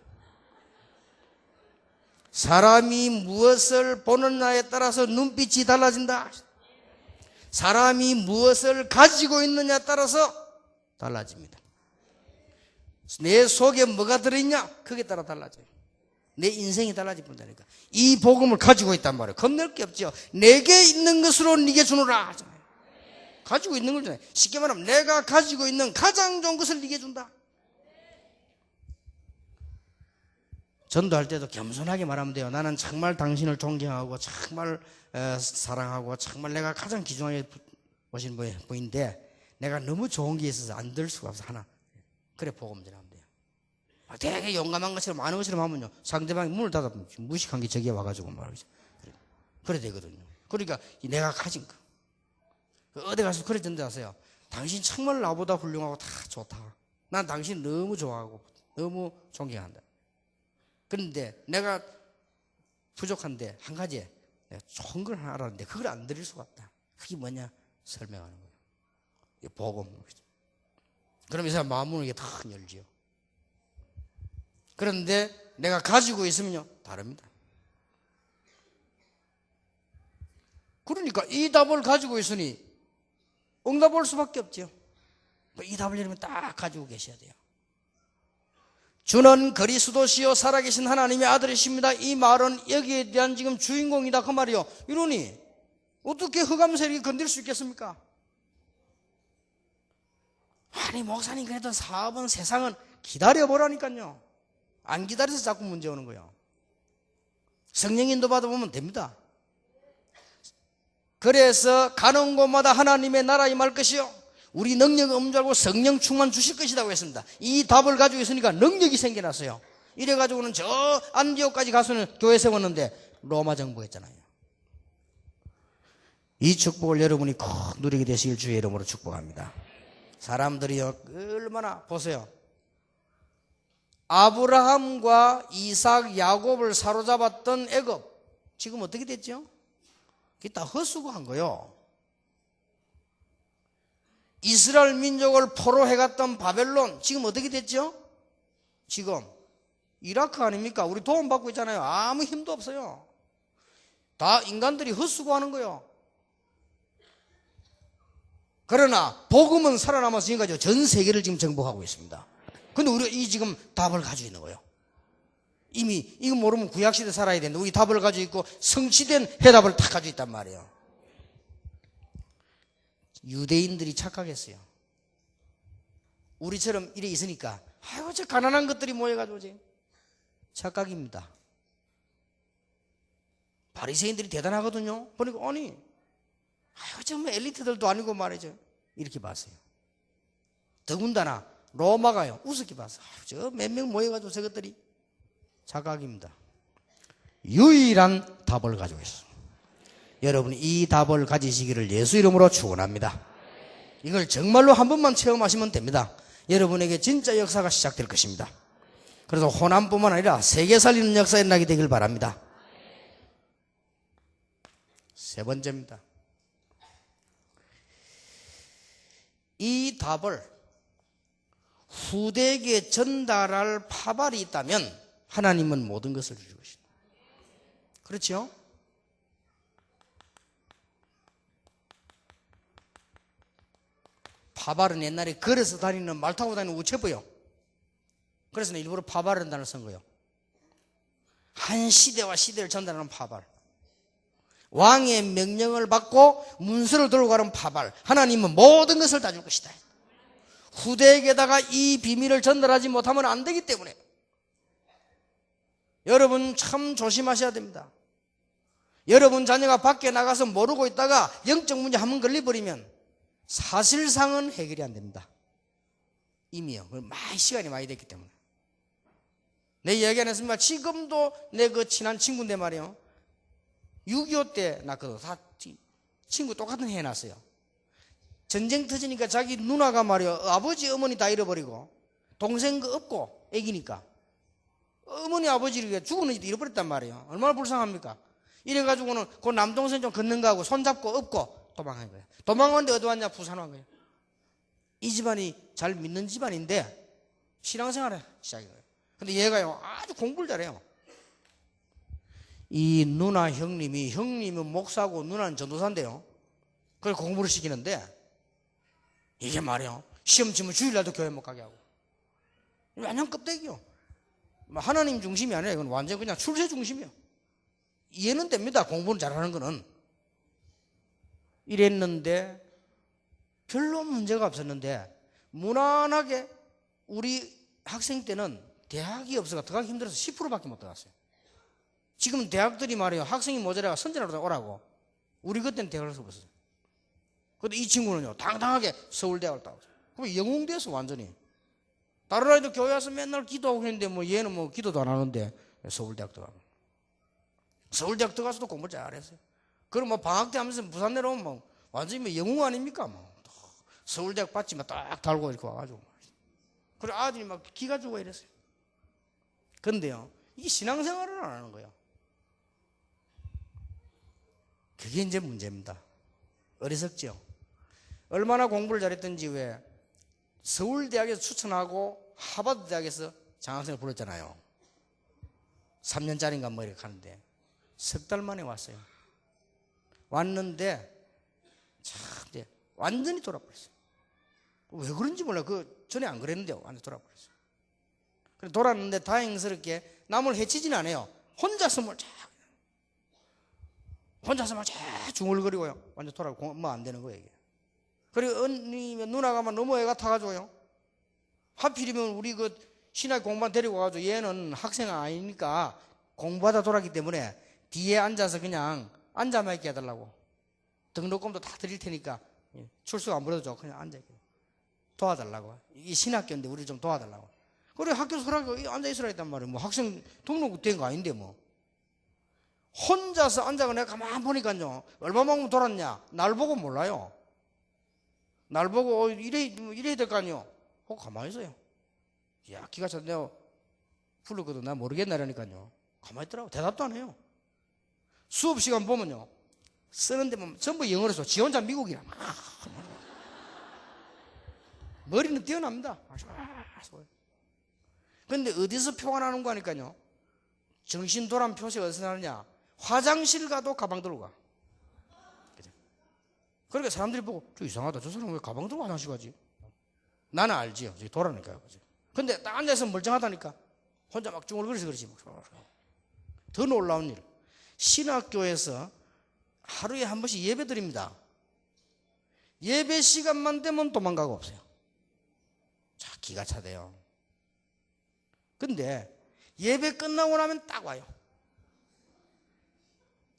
사람이 무엇을 보느냐에 따라서 눈빛이 달라진다. 사람이 무엇을 가지고 있느냐에 따라서 달라집니다. 내 속에 뭐가 들어있냐? 그게 따라 달라져요. 내 인생이 달라질 뿐이니까. 이 복음을 가지고 있단 말이에요. 겁낼 게 없죠. 내게 있는 것으로 네게 주노라 하잖아요. 가지고 있는 거잖아요. 쉽게 말하면 내가 가지고 있는 가장 좋은 것을 네게 준다. 전도할 때도 겸손하게 말하면 돼요. 나는 정말 당신을 존경하고 정말 사랑하고 정말 내가 가장 귀중하게 보신 분인데 내가 너무 좋은 게 있어서 안 들 수가 없어 하나. 그래 복음 전하면 돼요. 되게 용감한 것처럼 많은 것처럼 하면요, 상대방이 문을 닫아보면 무식한 게 저기에 와가지고 말이죠. 그래 되거든요. 그러니까 내가 가진 거. 어디 가서 그래 전도하세요. 당신 정말 나보다 훌륭하고 다 좋다. 난 당신 너무 좋아하고 너무 존경한다. 그런데 내가 부족한데 한 가지 내가 좋은 걸 하나 알았는데 그걸 안 드릴 수가 없다. 그게 뭐냐? 설명하는 거예요. 이게 복음. 그럼 이 사람 마음은 이게 탁 열지요. 그런데 내가 가지고 있으면요, 다릅니다. 그러니까 이 답을 가지고 있으니 응답할 수밖에 없죠. 이 답을 여러분 딱 가지고 계셔야 돼요. 주는 그리스도시요 살아계신 하나님의 아들이십니다. 이 말은 여기에 대한 지금 주인공이다 그 말이요. 이러니 어떻게 흑암세력이 건들 수 있겠습니까? 아니 목사님 그래도 사업은 세상은 기다려보라니까요. 안 기다려서 자꾸 문제 오는 거예요. 성령 인도 받아보면 됩니다. 그래서 가는 곳마다 하나님의 나라 임할 것이요 우리 능력이 없는 줄 알고 성령 충만 주실 것이라고 했습니다. 이 답을 가지고 있으니까 능력이 생겨났어요. 이래가지고는 저 안디옥까지 가서는 교회 세웠는데 로마 정부했잖아요. 이 축복을 여러분이 꼭 누리게 되시길 주의 이름으로 축복합니다. 사람들이요 얼마나 보세요. 아브라함과 이삭, 야곱을 사로잡았던 애굽 지금 어떻게 됐죠? 그게 다 헛수고한 거요. 이스라엘 민족을 포로해갔던 바벨론 지금 어떻게 됐죠? 지금 이라크 아닙니까? 우리 도움받고 있잖아요. 아무 힘도 없어요. 다 인간들이 헛수고하는 거예요. 그러나 복음은 살아남아서 지금까지 전 세계를 지금 정복하고 있습니다. 근데 우리가 이 지금 답을 가지고 있는 거예요. 이미 이거 모르면 구약시대 살아야 되는데 우리 답을 가지고 있고 성취된 해답을 다 가지고 있단 말이에요. 유대인들이 착각했어요. 우리처럼 이래 있으니까 아이고 저 가난한 것들이 모여가지고 지금 착각입니다. 바리새인들이 대단하거든요. 보니까 아니 아이고 저 뭐 엘리트들도 아니고 말이죠. 이렇게 봤어요. 더군다나 로마가요 우습게 봤어요. 저 몇 명 모여가지고 저것들이 착각입니다. 유일한 답을 가지고 있어요. 여러분이 이 답을 가지시기를 예수 이름으로 축원합니다. 이걸 정말로 한 번만 체험하시면 됩니다. 여러분에게 진짜 역사가 시작될 것입니다. 그래서 호남뿐만 아니라 세계 살리는 역사에 나게 되길 바랍니다. 세 번째입니다. 이 답을 후대에게 전달할 파발이 있다면 하나님은 모든 것을 주실 것입니다. 그렇죠? 파발은 옛날에 걸어서 다니는 말 타고 다니는 우체부요. 그래서 일부러 파발이라는 단어를 쓴 거예요. 한 시대와 시대를 전달하는 파발. 왕의 명령을 받고 문서를 들고 가는 파발. 하나님은 모든 것을 다 줄 것이다. 후대에게다가 이 비밀을 전달하지 못하면 안 되기 때문에 여러분 참 조심하셔야 됩니다. 여러분 자녀가 밖에 나가서 모르고 있다가 영적 문제 한번 걸려버리면 사실상은 해결이 안 됩니다. 이미요. 많이 시간이 많이 됐기 때문에. 내 이야기 안 했습니다. 지금도 내 그 친한 친구인데 말이요. 6.25 때 낳거든. 다 친구 똑같은 해 낳았어요. 전쟁 터지니까 자기 누나가 말이요. 아버지, 어머니 다 잃어버리고 동생 그 없고 애기니까 어머니, 아버지를 죽었는지도 잃어버렸단 말이에요. 얼마나 불쌍합니까? 이래가지고는 그 남동생 좀 걷는 거하고 손잡고 업고 도망간 거예요. 도망갔는데 어디 왔냐? 부산 온 거예요. 이 집안이 잘 믿는 집안인데 신앙생활을 시작해요. 근데 얘가요 아주 공부를 잘해요. 이 누나 형님은 목사고 누나는 전도사인데요. 그걸 공부를 시키는데 이게 말이에요. 시험 치면 주일날도 교회 못 가게 하고. 완전 껍데기요. 하나님 중심이 아니라 이건 완전 그냥 출세 중심이에요. 이해는 됩니다. 공부는 잘하는 거는. 이랬는데 별로 문제가 없었는데 무난하게 우리 학생 때는 대학이 없어서 들어가기 힘들어서 10%밖에 못 들어갔어요. 지금 대학들이 말이에요. 학생이 모자라가 선전하러 오라고. 우리 그때는 대학을 없었어요. 근데 이 친구는요 당당하게 서울대학을 따왔어요. 그럼 영웅대에서 완전히. 다른 아이들 교회 와서 맨날 기도하고 했는데 뭐 얘는 뭐 기도도 안 하는데 서울대학 들어가고. 서울대학 들어가서도 공부 잘했어요. 그럼 뭐 방학 때 하면서 부산 내려오면 뭐 완전히 뭐 영웅 아닙니까? 뭐 서울대학 받지만 딱 달고 이렇게 와가지고. 그래 아들이 막 기가 죽어 이랬어요. 근데요 이게 신앙생활을 안 하는 거예요. 그게 이제 문제입니다. 어리석죠. 얼마나 공부를 잘했던지 왜 서울대학에서 추천하고 하버드 대학에서 장학생을 불렀잖아요. 3년짜리인가 뭐 이렇게 하는데 석 달 만에 왔어요. 왔는데 참 완전히 돌아버렸어요. 왜 그런지 몰라. 그 전에 안 그랬는데 완전히 돌아버렸어요. 그래 돌았는데 다행스럽게 남을 해치지는 않아요. 혼자서 중얼거리고요. 완전 돌아가고 뭐 안 되는 거예요. 이게. 그리고 언니 누나가 막 너무 애가 타가지고요. 하필이면 우리 그 신학 공부반 데리고 와가지고 얘는 학생 아니니까 공부하다 돌았기 때문에 뒤에 앉아서 그냥 앉아만 있게 해달라고. 등록금도 다 드릴 테니까 출석 안 보내도 좋고 그냥 앉아있게 도와달라고. 이게 신학교인데 우리 좀 도와달라고. 그래 학교 서라고 앉아있으라 했단 말이에요. 뭐 학생 등록 된 거 아닌데 뭐. 혼자서 앉아가 내가 가만 보니까요. 얼마만큼 돌았냐. 날 보고 몰라요. 날 보고 이래야 될 거 아니요. 가만히 있어요. 야 기가 차 내가 부르거든. 나 모르겠나 이러니까요. 가만히 있더라고. 대답도 안 해요. 수업 시간 보면요. 쓰는데 뭐 전부 영어로 써. 지 혼자 미국이라. 머리는 뛰어납니다. 그런데 어디서 표가 나는 거 하니까요. 정신도란 표시가 어디서 나느냐. 화장실 가도 가방 들고 가. 그러니까 사람들이 보고 저 이상하다. 저 사람 왜 가방 들고 화장실 가지? 나는 알지요. 저기 도라니까요. 근데 딱 앉아서 멀쩡하다니까. 혼자 막 중얼거려서 그러지. 더 놀라운 일. 신학교에서 하루에 한 번씩 예배 드립니다. 예배 시간만 되면 도망가고 없어요. 자, 기가 차대요. 근데 예배 끝나고 나면 딱 와요.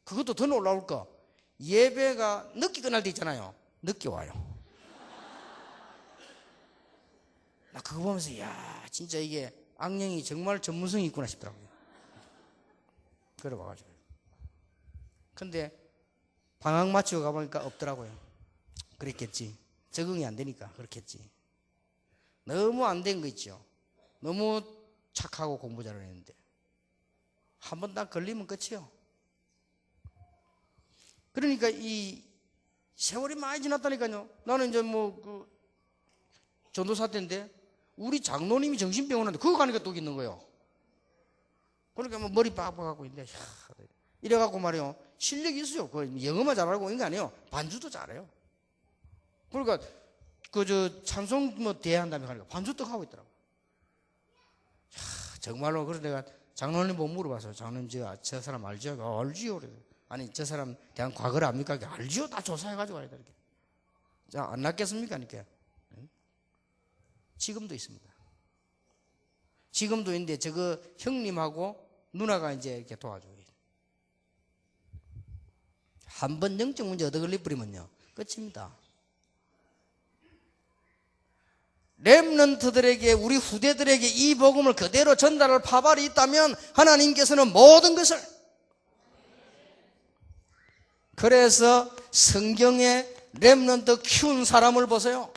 그것도 더 놀라울 거. 예배가 늦게 끝날 때 있잖아요. 늦게 와요. 나 그거 보면서 야, 진짜 이게 악령이 정말 전문성이 있구나 싶더라고요. 그래 봐가지고. 근데 방학 마치고 가보니까 없더라고요. 그랬겠지. 적응이 안 되니까 그렇겠지. 너무 안 된 거 있죠. 너무 착하고 공부 잘했는데 한 번 딱 걸리면 끝이요. 그러니까 이 세월이 많이 지났다니까요. 나는 이제 뭐 전도사 때인데 우리 장로님이 정신병원 왔는데 그거 가니까 또 있는 거예요. 그러니까 뭐 머리 빡빡하고 있는데 이래갖고 말이요. 실력이 있어요. 그 영어만 잘하고 있는 게 아니에요. 반주도 잘해요. 그러니까 찬송 뭐 대회한다며 가니까 반주도 하고 있더라고. 정말로 그래서 내가 장로님 보고 물어봐서 장로님 저 사람 알죠? 알지요. 그래. 아니 저 사람 대한 과거를 압니까? 알지요. 다 조사해가지고 와야 돼. 이렇게. 자, 안 낫겠습니까? 그러니까. 지금도 있습니다. 지금도 있는데 저거 형님하고 누나가 이제 이렇게 도와줘요. 한번 영적 문제 얻어 걸려버리면요 끝입니다. 렘넌트들에게 우리 후대들에게 이 복음을 그대로 전달할 파발이 있다면 하나님께서는 모든 것을 그래서 성경에 렘넌트 키운 사람을 보세요.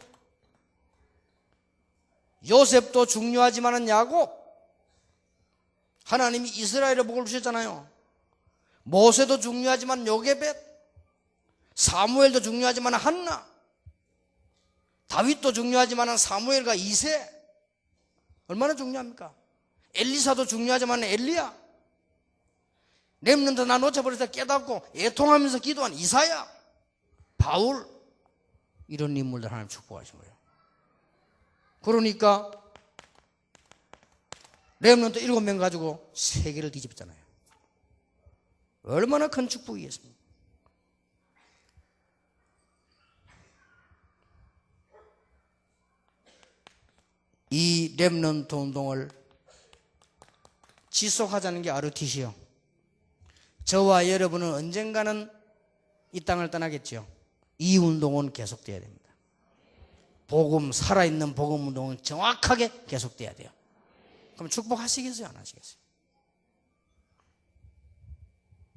요셉도 중요하지만은 야곱 하나님이 이스라엘의 복을 주셨잖아요. 모세도 중요하지만 요게벳 사무엘도 중요하지만 한나 다윗도 중요하지만 사무엘과 이세 얼마나 중요합니까? 엘리사도 중요하지만 엘리야 렘넌트 나 놓쳐버려서 깨닫고 애통하면서 기도한 이사야 바울 이런 인물들 하나님 축복하신 거예요. 그러니까 렘넌트 7명 가지고 세계를 뒤집었잖아요. 얼마나 큰 축복이겠습니까? 이 렘넌트 운동을 지속하자는 게 RUTC요. 저와 여러분은 언젠가는 이 땅을 떠나겠죠. 이 운동은 계속돼야 됩니다. 복음, 살아있는 복음 운동은 정확하게 계속돼야 돼요. 그럼 축복하시겠어요? 안 하시겠어요?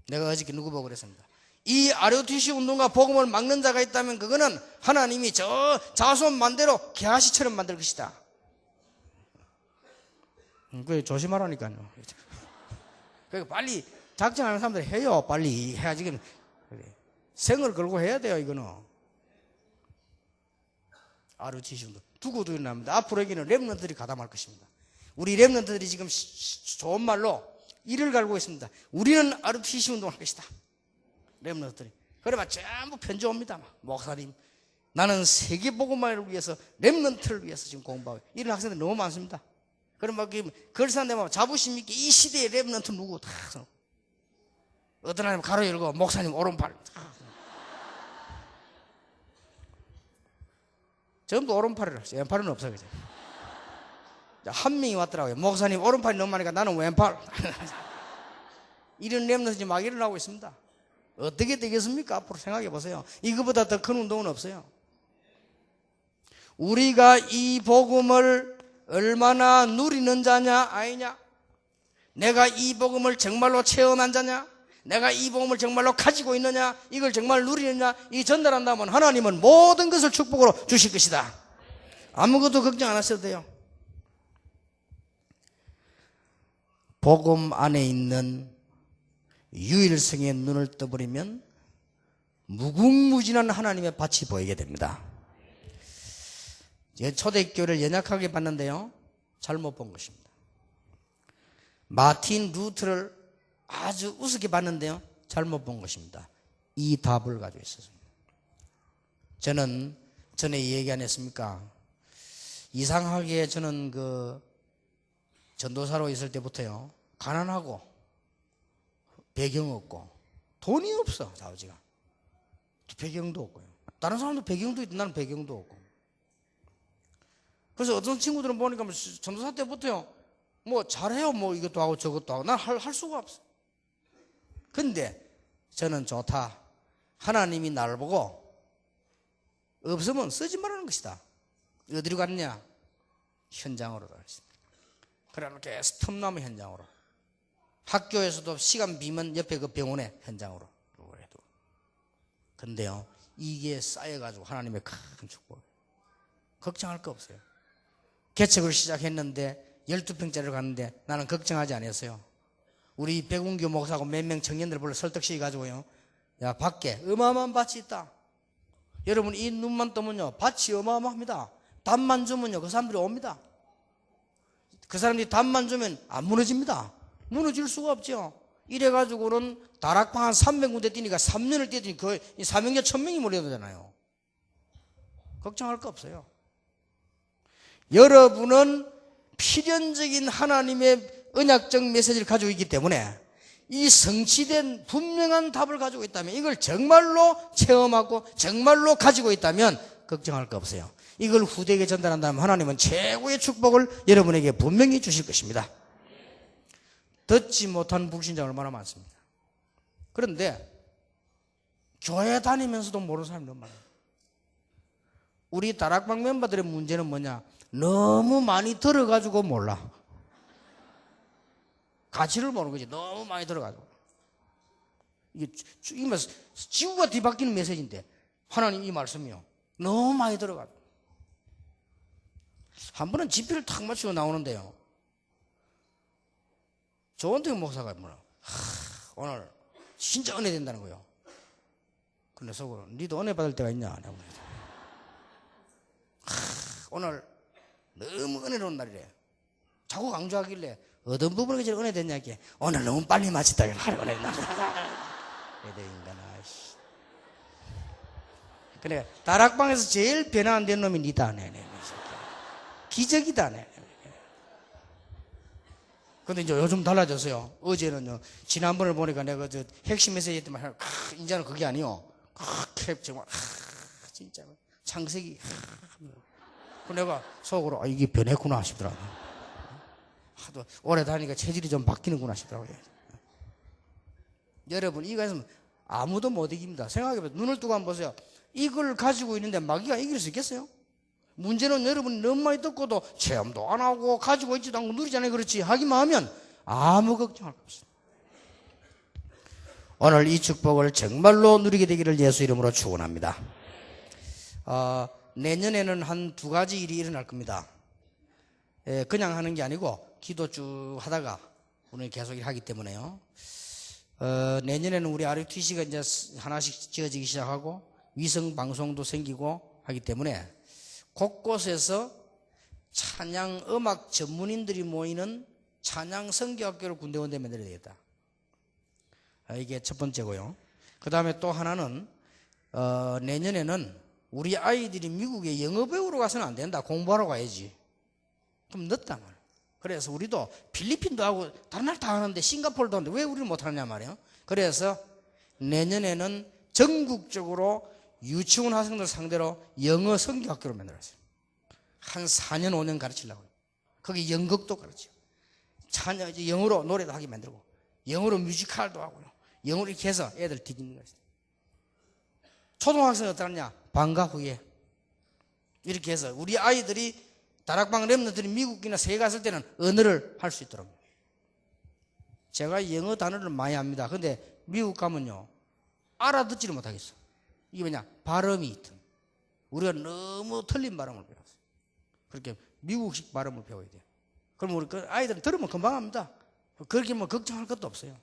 내가 어저께 누구 보고 그랬습니다. 이 RUTC 운동과 복음을 막는 자가 있다면 그거는 하나님이 저 자손 만대로 게하시처럼 만들 것이다. 그 조심하라니까요. 그러니까 빨리 작정하는 사람들 해요. 빨리 해야지. 생을 걸고 해야 돼요. 이거는 RUTC 운동 두고도 일어납니다. 앞으로 여기는 렘넌트들이 가담할 것입니다. 우리 렘넌트들이 지금 좋은 말로 이를 갈고 있습니다. 우리는 RUTC 운동할 것이다. 렘넌트들이. 그러면 전부 편지 옵니다. 목사님, 나는 세계복음화를 위해서 렘넌트를 위해서 지금 공부하고 이런 학생들 너무 많습니다. 그럼 막 글 사는데 자부심 있게 이 시대의 렘넌트 누구 다 어떤 하나님 가로 열고 목사님 오른팔 전부 오른팔이라 왼팔은 없어요. 그죠? 한 명이 왔더라고요. 목사님 오른팔이 너무 많으니까 나는 왼팔. 이런 렘넌트들이 막 일어나고 있습니다. 어떻게 되겠습니까? 앞으로 생각해 보세요. 이거보다 더 큰 운동은 없어요. 우리가 이 복음을 얼마나 누리는 자냐 아니냐, 내가 이 복음을 정말로 체험한 자냐, 내가 이 복음을 정말로 가지고 있느냐, 이걸 정말 누리느냐, 이 전달한다면 하나님은 모든 것을 축복으로 주실 것이다. 아무것도 걱정 안 하셔도 돼요. 복음 안에 있는 유일성에 눈을 떠버리면 무궁무진한 하나님의 밭이 보이게 됩니다. 초대교회를 연약하게 봤는데요, 잘못 본 것입니다. 마틴 루터를 아주 우습게 봤는데요, 잘못 본 것입니다. 이 답을 가지고 있었습니다. 저는 전에 얘기 안 했습니까? 이상하게 저는 전도사로 있을 때부터요, 가난하고 배경 없고 돈이 없어. 아버지가 배경도 없고요. 다른 사람도 배경도 있고 나는 배경도 없고. 그래서 어떤 친구들은 보니까 전도사 때부터요, 뭐 잘해요, 뭐 이것도 하고 저것도 하고. 난 할 수가 없어. 근데 저는 좋다. 하나님이 나를 보고 없으면 쓰지 말라는 것이다. 어디로 갔냐? 현장으로 가겠습니다. 그래 이렇게 틈나무 현장으로. 학교에서도 시간 비면 옆에 그 병원에 현장으로. 근데요, 이게 쌓여가지고 하나님의 큰 축복. 걱정할 거 없어요. 개척을 시작했는데 12평짜리를 갔는데 나는 걱정하지 않았어요. 우리 백운교 목사하고 몇 명 청년들 불러 설득시켜가지고요, 야, 밖에 어마어마한 밭이 있다. 여러분, 이 눈만 뜨면요, 밭이 어마어마합니다. 답만 주면요, 그 사람들이 옵니다. 그 사람들이 답만 주면 안 무너집니다. 무너질 수가 없죠. 이래가지고는 다락방 한 300군데 뛰니까 3년을 뛰더니 거의 400년 1000명이 몰려오잖아요. 걱정할 거 없어요. 여러분은 필연적인 하나님의 언약적 메시지를 가지고 있기 때문에 이 성취된 분명한 답을 가지고 있다면, 이걸 정말로 체험하고 정말로 가지고 있다면 걱정할 거 없어요. 이걸 후대에게 전달한다면 하나님은 최고의 축복을 여러분에게 분명히 주실 것입니다. 듣지 못한 불신자 얼마나 많습니다. 그런데 교회 다니면서도 모르는 사람이 너무 많아요. 우리 다락방 멤버들의 문제는 뭐냐? 너무 많이 들어가지고 몰라. 가치를 모르는 거지. 너무 많이 들어가지고. 이게 지구가 뒤바뀌는 메시지인데 하나님 이 말씀이요, 너무 많이 들어가지고. 한 번은 지피를 탁 맞추고 나오는데요, 조원택 목사가 뭐라, 오늘 진짜 은혜 된다는 거예요. 근데 속으로, 니도 은혜 받을 때가 있냐? 오늘 너무 은혜로운 날이래. 자꾸 강조하길래 어떤 부분에 제일 은혜 됐냐 게, 오늘 너무 빨리 마쳤다. 은혜 된다. 인간아. 그래, 다락방에서 제일 변화 안 된 놈이 니다. 기적이다. 근데 이제 요즘 달라졌어요. 어제는요, 지난번을 보니까 내가 핵심 메시지 했더만, 이제는 그게 아니요. 정말, 진짜, 창세기. 내가 속으로, 이게 변했구나 싶더라고요. 하도 오래 다니니까 체질이 좀 바뀌는구나 싶더라고요. 여러분, 이거에서 아무도 못 이깁니다. 생각해보세요. 눈을 뜨고 한번 보세요. 이걸 가지고 있는데 마귀가 이길 수 있겠어요? 문제는 여러분이 너무 많이 듣고도 체험도 안 하고 가지고 있지도 않고 누리잖아요. 그렇지. 하기만 하면 아무 걱정할 거 없습니다. 오늘 이 축복을 정말로 누리게 되기를 예수 이름으로 축원합니다. 내년에는 한 2가지 일이 일어날 겁니다. 그냥 하는 게 아니고 기도 쭉 하다가 오늘 계속 일하기 때문에요. 내년에는 우리 RUTC가 이제 하나씩 지어지기 시작하고 위성 방송도 생기고 하기 때문에 곳곳에서 찬양 음악 전문인들이 모이는 찬양 선교학교를 군데군데 만들어야 되겠다. 이게 첫 번째고요. 그 다음에 또 하나는 내년에는 우리 아이들이 미국에 영어 배우러 가서는 안 된다. 공부하러 가야지. 그럼 늦단 말이에요. 그래서 우리도 필리핀도 하고 다른 나라 다 하는데 싱가포르도 하는데 왜 우리는 못하느냐 말이에요. 그래서 내년에는 전국적으로 유치원 학생들 상대로 영어 선교학교를 만들었어요. 한 4년 5년 가르치려고요. 거기 연극도 가르치고 영어로 노래도 하게 만들고 영어로 뮤지컬도 하고요. 영어로 이렇게 해서 애들 디기는 거예요. 초등학생은 어떠냐? 방과 후에 이렇게 해서 우리 아이들이 다락방 랩너들이 미국이나 세계 갔을 때는 언어를 할 수 있도록. 제가 영어 단어를 많이 합니다. 근데 미국 가면요, 알아듣지를 못하겠어. 이게 뭐냐? 발음이 있든. 우리가 너무 틀린 발음을 배웠어요. 그렇게 미국식 발음을 배워야 돼요. 그럼 우리 아이들은 들으면 금방 합니다. 그렇게 뭐 걱정할 것도 없어요.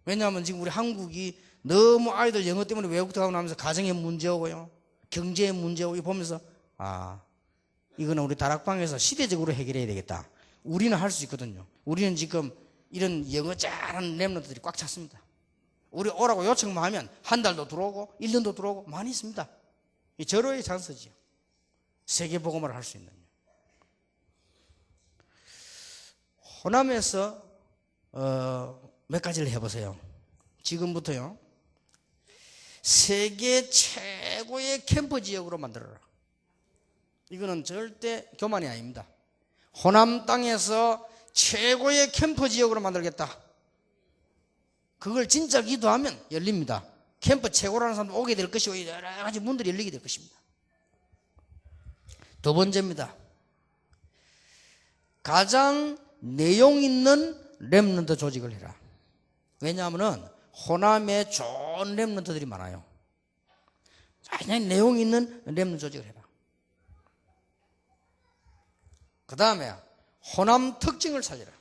왜냐하면 지금 우리 한국이 너무 아이들 영어 때문에 외국 들어가고 나면서 가정에 문제 오고요. 경제에 문제 오고 보면서 이거는 우리 다락방에서 시대적으로 해결해야 되겠다. 우리는 할 수 있거든요. 우리는 지금 이런 영어 잘하는 랩런트들이 꽉 찼습니다. 우리 오라고 요청만 하면 한 달도 들어오고 1년도 들어오고 많이 있습니다. 이 절호의 찬스지요. 세계 복음을 할 수 있는. 호남에서 몇 가지를 해보세요. 지금부터요. 세계 최고의 캠프 지역으로 만들어라. 이거는 절대 교만이 아닙니다. 호남 땅에서 최고의 캠프 지역으로 만들겠다. 그걸 진짜 기도하면 열립니다. 캠프 최고라는 사람도 오게 될 것이고 여러 가지 문들이 열리게 될 것입니다. 두 번째입니다. 가장 내용 있는 렘넌트 조직을 해라. 왜냐하면 호남에 좋은 렘넌트들이 많아요. 그냥 내용 있는 렘넌트 조직을 해라. 그 다음에 호남 특징을 살려라.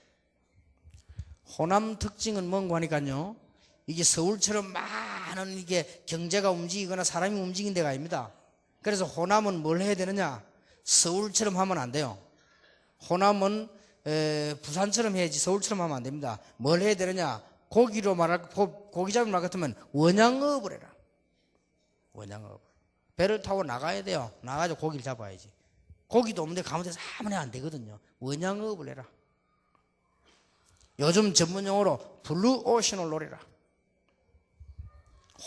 호남 특징은 뭔가 하니까요. 이게 서울처럼 많은 이게 경제가 움직이거나 사람이 움직인 데가 아닙니다. 그래서 호남은 뭘 해야 되느냐? 서울처럼 하면 안 돼요. 호남은 부산처럼 해야지 서울처럼 하면 안 됩니다. 뭘 해야 되느냐? 고기로 말할 고기 잡을 말 같으면 원양어업을 해라. 원양어업. 배를 타고 나가야 돼요. 나가서 고기를 잡아야지. 고기도 없는데 가운데서 아무나 안 되거든요. 원양어업을 해라. 요즘 전문 용어로 블루오션을 노려라.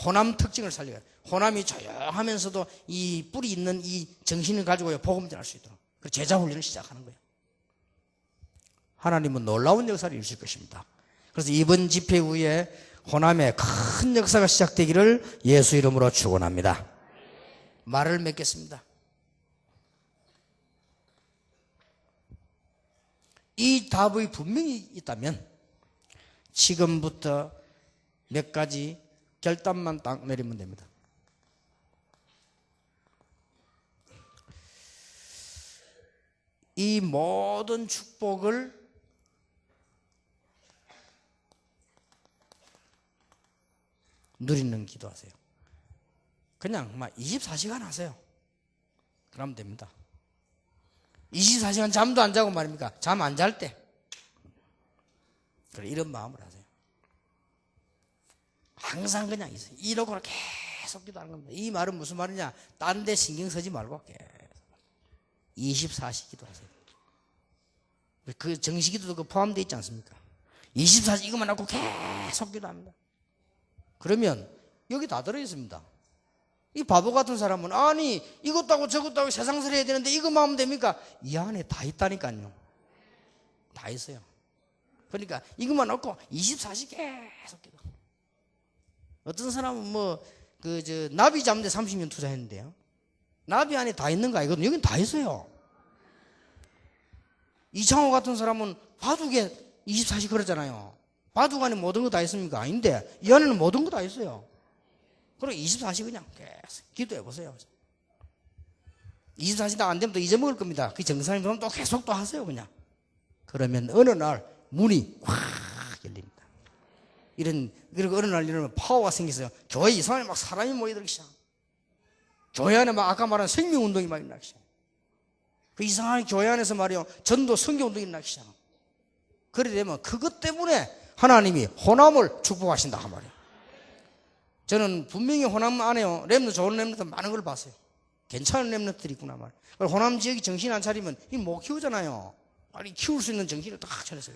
호남 특징을 살려라. 호남이 조용하면서도 이 뿌리 있는 이 정신을 가지고 복음 전할 수 있도록. 그래서 제자 훈련을 시작하는 거예요. 하나님은 놀라운 역사를 이루실 것입니다. 그래서 이번 집회 후에 호남에 큰 역사가 시작되기를 예수 이름으로 축원합니다. 말을 맺겠습니다. 이 답이 분명히 있다면 지금부터 몇 가지 결단만 딱 내리면 됩니다. 이 모든 축복을 누리는 기도하세요. 그냥 막 24시간 하세요. 그러면 됩니다. 24시간 잠도 안 자고 말입니까? 잠 안 잘 때. 그래, 이런 마음을 하세요. 항상 그냥 있어요. 이러고 계속 기도하는 겁니다. 이 말은 무슨 말이냐? 딴 데 신경 쓰지 말고 계속 24시 기도하세요. 그 정시기도도 포함되어 있지 않습니까? 24시 이것만 하고 계속 기도합니다. 그러면 여기 다 들어있습니다. 이 바보 같은 사람은 아니 이것도 하고 저것도 하고 세상살 해야 되는데 이것만 하면 됩니까? 이 안에 다 있다니까요. 다 있어요. 그러니까 이것만 넣고 24시 계속 기도. 어떤 사람은 나비 잡는데 30년 투자했는데요. 나비 안에 다 있는 거 아니거든요. 여긴 다 있어요. 이창호 같은 사람은 바둑에 24시 그러잖아요. 바둑 안에 모든 거 다 있습니까? 아닌데 이 안에는 모든 거 다 있어요. 그리고 24시 그냥 계속 기도해 보세요. 24시 다 안 되면 또 잊어먹을 겁니다. 그 정상이 그러면 또 계속 또 하세요 그냥. 그러면 어느 날 문이 확 열립니다. 그리고 어느 날 이러면 파워가 생기서요. 교회 이상하게 막 사람이 모여들기 시작. 교회 안에 막 아까 말한 생명운동이 막 일어나기 시작. 그 이상하게 교회 안에서 말이요. 전도 선교운동이 일어나기 시작. 그래 되면 그것 때문에 하나님이 호남을 축복하신다 그 말이에요. 저는 분명히 호남 안에요. 렘너 좋은 렘너들 많은 걸 봤어요. 괜찮은 렘너들이 있구나 말이에요. 호남 지역이 정신 안 차리면 이 못 키우잖아요. 빨리 키울 수 있는 정신을 딱 차렸어요.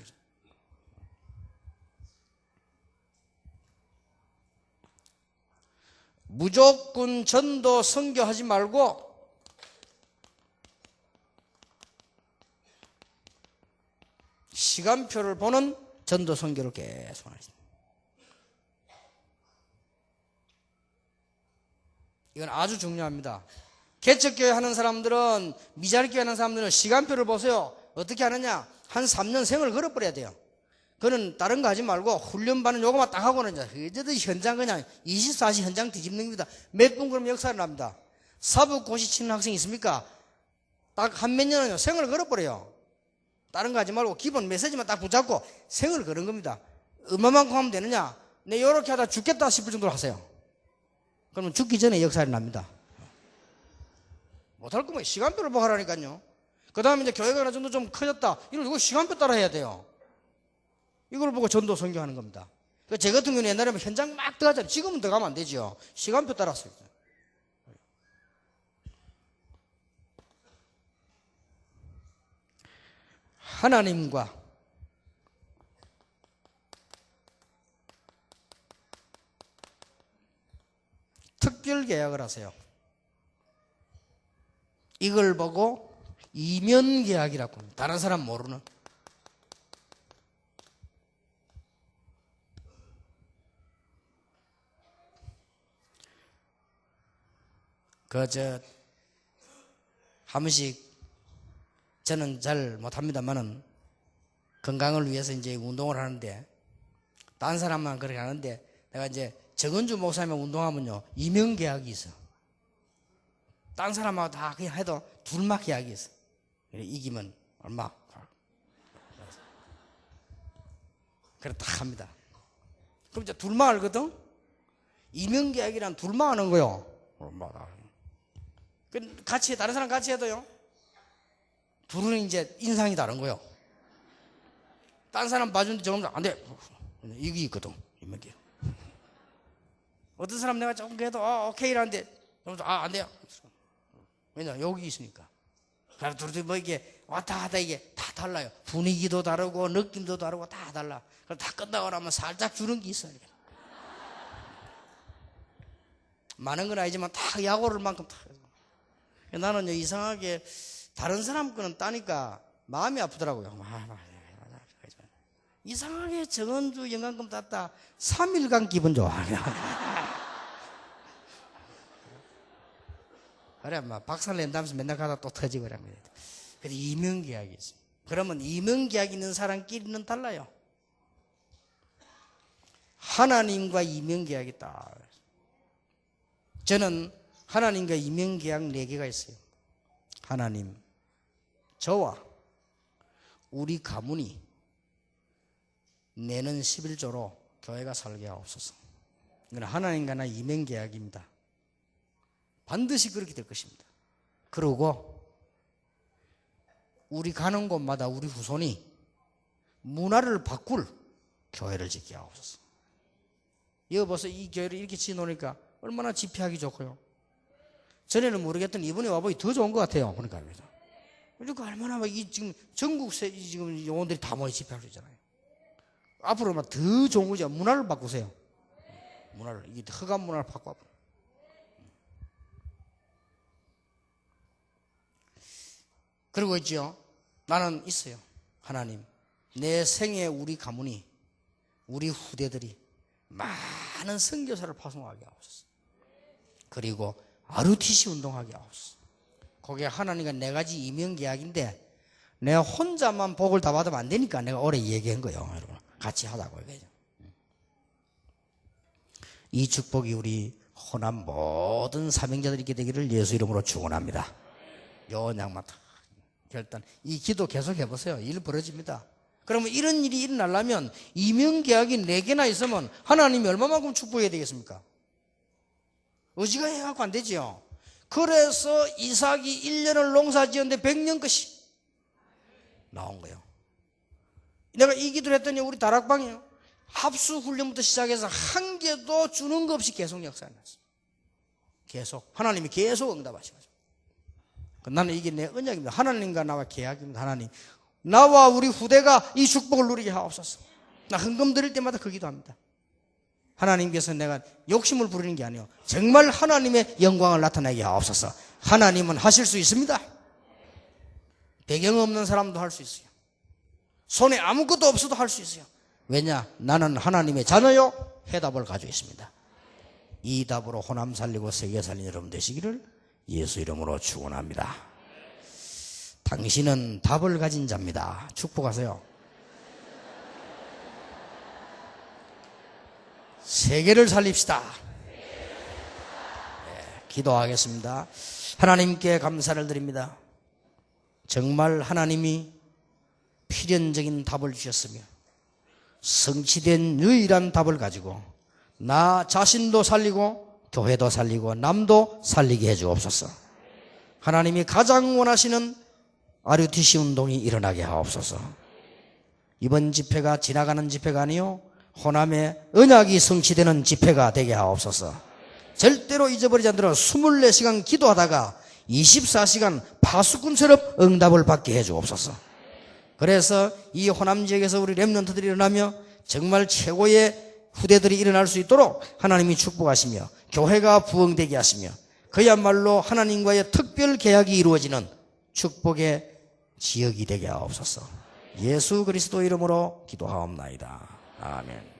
무조건 전도 선교하지 말고 시간표를 보는 전도 선교를 계속 하십니다. 이건 아주 중요합니다. 개척교회 하는 사람들은, 미자립교회 하는 사람들은 시간표를 보세요. 어떻게 하느냐? 한 3년 생을 걸어버려야 돼요. 그는 다른 거 하지 말고 훈련받는 요거만 딱 하고는 이제 현장 그냥 24시 현장 뒤집는 겁니다. 몇 분 그러면 역사를 납니다. 사법고시 치는 학생이 있습니까? 딱 한 몇 년은요 생을 걸어버려요. 다른 거 하지 말고 기본 메시지만 딱 붙잡고 생을 거는 겁니다. 얼마만큼 하면 되느냐? 내 이렇게 하다 죽겠다 싶을 정도로 하세요. 그러면 죽기 전에 역살이 납니다. 못할 거면 시간표를 보고 하라니까요. 그 다음에 이제 교회가 어느 정도 좀 커졌다. 이거 시간표 따라 해야 돼요. 이걸 보고 전도 선교하는 겁니다. 제 같은 경우는 옛날에 현장 막 들어가잖아요. 지금은 들어가면 안 되죠. 시간표 따라서. 하나님과 특별 계약을 하세요. 이걸 보고 이면 계약이라고 합니다. 다른 사람 모르는. 한 번씩 저는 잘 못합니다만은 건강을 위해서 이제 운동을 하는데, 딴 사람만 그렇게 하는데, 내가 이제 정은주 목사님 운동하면요, 이면 계약이 있어. 딴 사람하고 다 그냥 해도 둘막 계약이 있어. 이기면 얼마. 그래 딱 합니다. 그럼 이제 둘막 알거든? 이면 계약이란 둘막 하는 거요. 같이, 다른 사람 같이 해도요, 둘은 이제 인상이 다른 거요. 딴 사람 봐주는데 저는 안 돼. 이게 있거든. 이면 계약. 어떤 사람 내가 조금 그래도 오케이라는데 안 돼요. 왜냐 여기 있으니까. 그래서 둘이 뭐 이게 왔다 갔다 이게 다 달라요. 분위기도 다르고 느낌도 다르고 다 달라. 그럼 다 끝나고 나면 살짝 주는 게 있어요. 많은 건 아니지만 다 약오를 만큼 다. 나는요 이상하게 다른 사람 거는 따니까 마음이 아프더라고요. 이상하게 정은주 영감금 땄다 3일간 기분 좋아. 그래, 막 박살 낸다면서 맨날 가다 또 터지고 그럽니다. 그래서 이면계약이 있어요. 그러면 이면계약이 있는 사람끼리는 달라요. 하나님과 이면계약이 있다. 저는 하나님과 이면계약 4개가 있어요. 하나님, 저와 우리 가문이 내는 11조로 교회가 살게 하옵소서. 이건 하나님과 나 이면계약입니다. 반드시 그렇게 될 것입니다. 그리고 우리 가는 곳마다 우리 후손이 문화를 바꿀 교회를 짓게 하옵소서. 이거 벌써 이 교회를 이렇게 지어놓으니까 얼마나 집회하기 좋고요. 전에는 모르겠던 이번에 와보니 더 좋은 것 같아요. 그러니까 얼마나 막 지금 전국 지금 영혼들이 다 모여 집회할 수 있잖아요. 앞으로 막 더 좋은 거죠. 문화를 바꾸세요. 문화를, 이게 흑암 문화를 바꿔. 그리고 있죠. 나는 있어요. 하나님, 내 생에 우리 가문이, 우리 후대들이 많은 선교사를 파송하게 하옵소서. 그리고 RUTC 운동하게 하옵소서. 그게 하나님과 4가지 이면계약인데 내가 혼자만 복을 다 받으면 안 되니까 내가 오래 얘기한 거예요. 여러분, 같이 하자고. 이 축복이 우리 호남 모든 사명자들이 있게 되기를 예수 이름으로 축원합니다. 요 양만 결단, 이 기도 계속 해보세요. 일 벌어집니다. 그러면 이런 일이 일어나려면 이면계약이 4개나 있으면 하나님이 얼마만큼 축복해야 되겠습니까? 의지가 해갖고 안 되지요. 그래서 이삭이 1년을 농사 지었는데 100년 것이 나온 거예요. 내가 이 기도를 했더니 우리 다락방이요, 합수훈련부터 시작해서 한 개도 주는 거 없이 계속 역사가 났어요. 계속 하나님이 계속 응답하셔가지고. 나는 이게 내 언약입니다. 하나님과 나와 계약입니다. 하나님, 나와 우리 후대가 이 축복을 누리게 하옵소서. 나 헌금 드릴 때마다 그 기도합니다. 하나님께서 내가 욕심을 부리는 게 아니에요. 정말 하나님의 영광을 나타내게 하옵소서. 하나님은 하실 수 있습니다. 배경 없는 사람도 할 수 있어요. 손에 아무것도 없어도 할 수 있어요. 왜냐? 나는 하나님의 자녀요. 해답을 가지고 있습니다. 이 답으로 호남 살리고 세계 살리는 여러분 되시기를 예수 이름으로 축원합니다. 당신은 답을 가진 자입니다. 축복하세요. 세계를 살립시다. 네, 기도하겠습니다. 하나님께 감사를 드립니다. 정말 하나님이 필연적인 답을 주셨으며 성취된 유일한 답을 가지고 나 자신도 살리고 교회도 살리고 남도 살리게 해주옵소서. 하나님이 가장 원하시는 RUTC 운동이 일어나게 하옵소서. 이번 집회가 지나가는 집회가 아니요 호남의 언약이 성취되는 집회가 되게 하옵소서. 절대로 잊어버리지 않도록 24시간 기도하다가 24시간 파수꾼처럼 응답을 받게 해주옵소서. 그래서 이 호남 지역에서 우리 렘넌트들이 일어나며 정말 최고의 후대들이 일어날 수 있도록 하나님이 축복하시며 교회가 부흥되게 하시며 그야말로 하나님과의 특별 계약이 이루어지는 축복의 지역이 되게 하옵소서. 예수 그리스도 이름으로 기도하옵나이다. 아멘.